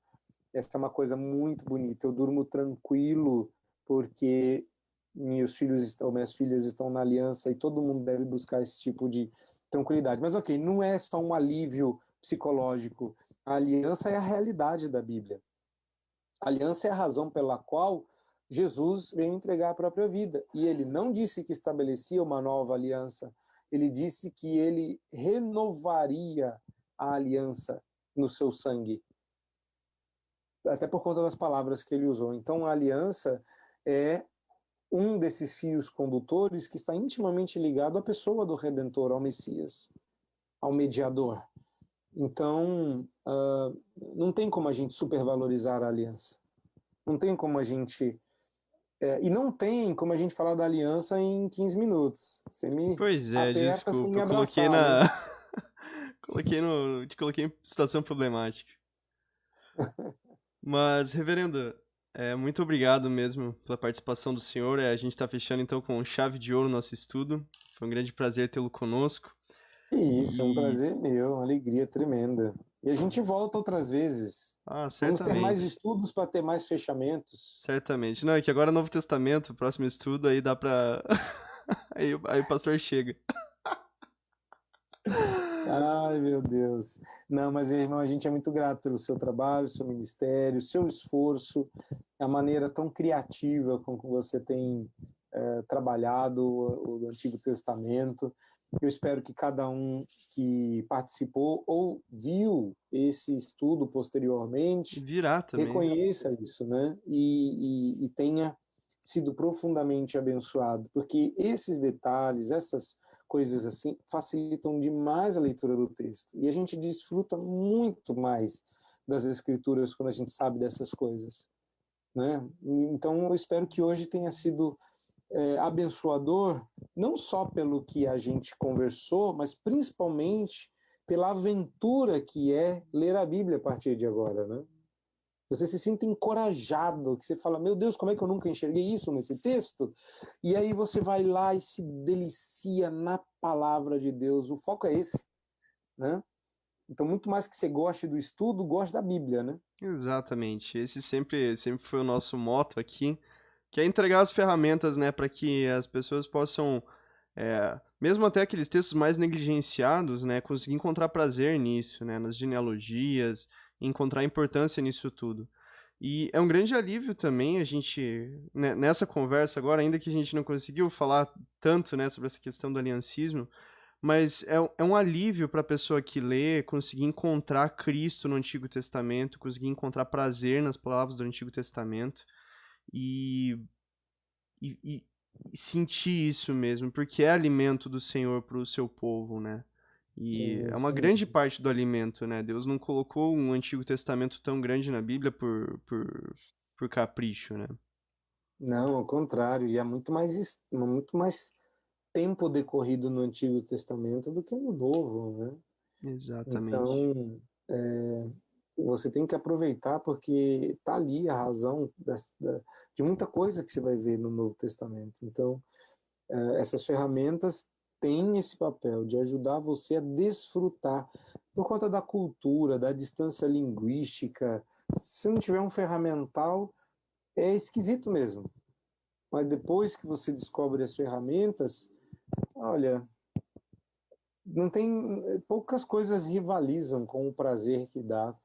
essa é uma coisa muito bonita. Eu durmo tranquilo porque meus filhos ou minhas filhas estão na aliança e todo mundo deve buscar esse tipo de tranquilidade. Mas ok, não é só um alívio psicológico. A aliança é a realidade da Bíblia. A aliança é a razão pela qual Jesus veio entregar a própria vida. E ele não disse que estabelecia uma nova aliança. Ele disse que ele renovaria a aliança no seu sangue. Até por conta das palavras que ele usou. Então, a aliança é um desses fios condutores que está intimamente ligado à pessoa do Redentor, ao Messias, ao mediador. Então, não tem como a gente supervalorizar a aliança. Não tem como a gente... e não tem como a gente falar da aliança em 15 minutos. Você me Pois é, aperta sem desculpa, me eu coloquei abraçar, né? na. Te coloquei em situação problemática. Mas, reverendo, muito obrigado mesmo pela participação do senhor. A gente está fechando então com chave de ouro o nosso estudo. Foi um grande prazer tê-lo conosco. Que isso, é um E. prazer meu, uma alegria tremenda. E a gente volta outras vezes. Ah, Vamos ter mais certamente. estudos para ter mais fechamentos. Certamente. Não, é que agora é Novo Testamento, próximo estudo, aí dá pra. Aí o pastor chega. Ai, meu Deus. Não, mas irmão, a gente é muito grato pelo seu trabalho, seu ministério, seu esforço, a maneira tão criativa com que você tem trabalhado o Antigo Testamento. Eu espero que cada um que participou ou viu esse estudo posteriormente Virá também. reconheça isso, né? E tenha sido profundamente abençoado, porque esses detalhes, essas coisas assim, facilitam demais a leitura do texto. E a gente desfruta muito mais das escrituras quando a gente sabe dessas coisas, né? Então, eu espero que hoje tenha sido abençoador, não só pelo que a gente conversou, mas principalmente pela aventura que é ler a Bíblia a partir de agora, né? Você se sinta encorajado, que você fala, meu Deus, como é que eu nunca enxerguei isso nesse texto? E aí você vai lá e se delicia na palavra de Deus. O foco é esse, né? Então, muito mais que você goste do estudo, goste da Bíblia, né? Exatamente. Esse sempre foi o nosso motto aqui, que é entregar as ferramentas, né, para que as pessoas possam, mesmo até aqueles textos mais negligenciados, né, conseguir encontrar prazer nisso, né, nas genealogias, encontrar importância nisso tudo. E é um grande alívio também a gente, né, nessa conversa agora, ainda que a gente não conseguiu falar tanto, né, sobre essa questão do aliancismo, mas é um alívio para a pessoa que lê conseguir encontrar Cristo no Antigo Testamento, conseguir encontrar prazer nas palavras do Antigo Testamento e, e sentir isso mesmo, porque é alimento do Senhor para o seu povo, né? E Sim, é uma sim. grande parte do alimento, né? Deus não colocou um Antigo Testamento tão grande na Bíblia por capricho, né? Não, ao contrário, e há muito mais tempo decorrido no Antigo Testamento do que no Novo, né? Exatamente. Então, você tem que aproveitar porque está ali a razão de muita coisa que você vai ver no Novo Testamento. Então, essas ferramentas têm esse papel de ajudar você a desfrutar por conta da cultura, da distância linguística. Se não tiver um ferramental, é esquisito mesmo. Mas depois que você descobre as ferramentas, olha, não tem poucas coisas rivalizam com o prazer que dá,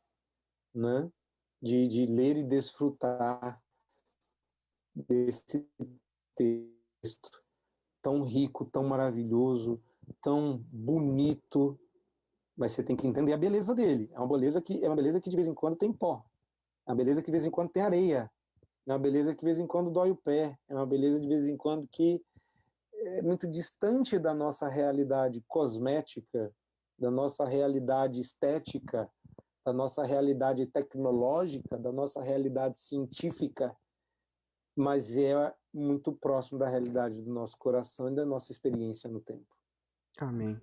né? De ler e desfrutar desse texto tão rico, tão maravilhoso, tão bonito, mas você tem que entender a beleza dele. É uma beleza que de vez em quando tem pó, é uma beleza que de vez em quando tem areia, é uma beleza que de vez em quando dói o pé, é uma beleza de vez em quando que é muito distante da nossa realidade cosmética, da nossa realidade estética, da nossa realidade tecnológica, da nossa realidade científica, mas é muito próximo da realidade do nosso coração e da nossa experiência no tempo. Amém.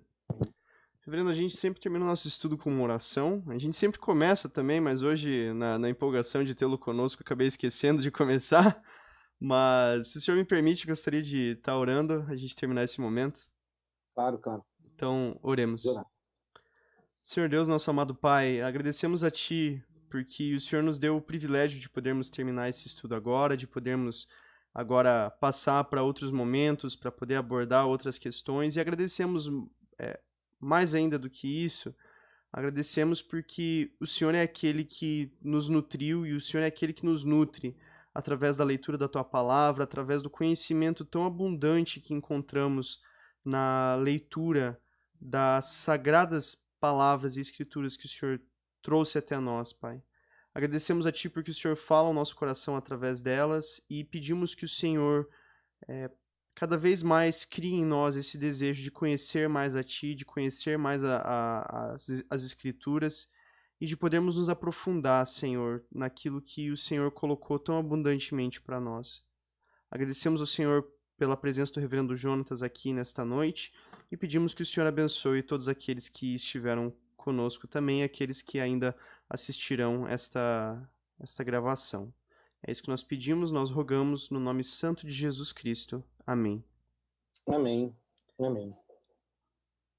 Reverendo, a gente sempre termina o nosso estudo com uma oração. A gente sempre começa também, mas hoje, na empolgação de tê-lo conosco, acabei esquecendo de começar. Mas, se o senhor me permite, gostaria de estar orando, a gente terminar esse momento. Claro, claro. Então, oremos. Orar. Senhor Deus, nosso amado Pai, agradecemos a Ti porque o Senhor nos deu o privilégio de podermos terminar esse estudo agora, de podermos agora passar para outros momentos, para poder abordar outras questões, e agradecemos mais ainda do que isso, agradecemos porque o Senhor é aquele que nos nutriu e o Senhor é aquele que nos nutre através da leitura da Tua palavra, através do conhecimento tão abundante que encontramos na leitura das sagradas palavras e escrituras que o Senhor trouxe até nós, Pai. Agradecemos a Ti porque o Senhor fala ao nosso coração através delas e pedimos que o Senhor cada vez mais crie em nós esse desejo de conhecer mais a Ti, de conhecer mais as Escrituras e de podermos nos aprofundar, Senhor, naquilo que o Senhor colocou tão abundantemente para nós. Agradecemos ao Senhor pela presença do Reverendo Jonatas aqui nesta noite e pedimos que o Senhor abençoe todos aqueles que estiveram conosco, também aqueles que ainda assistirão esta gravação. É isso que nós pedimos, nós rogamos no nome santo de Jesus Cristo. Amém. Amém. Amém.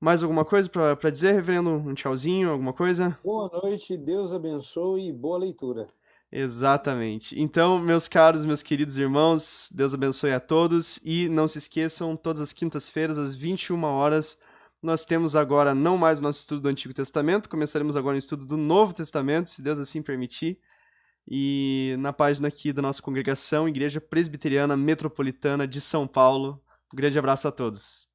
Mais alguma coisa para dizer, Reverendo? Um tchauzinho, alguma coisa? Boa noite, Deus abençoe e boa leitura. Exatamente. Então, meus caros, meus queridos irmãos, Deus abençoe a todos e não se esqueçam, todas as quintas-feiras, às 21 horas, nós temos agora não mais o nosso estudo do Antigo Testamento, começaremos agora o estudo do Novo Testamento, se Deus assim permitir, e na página aqui da nossa congregação, Igreja Presbiteriana Metropolitana de São Paulo. Um grande abraço a todos.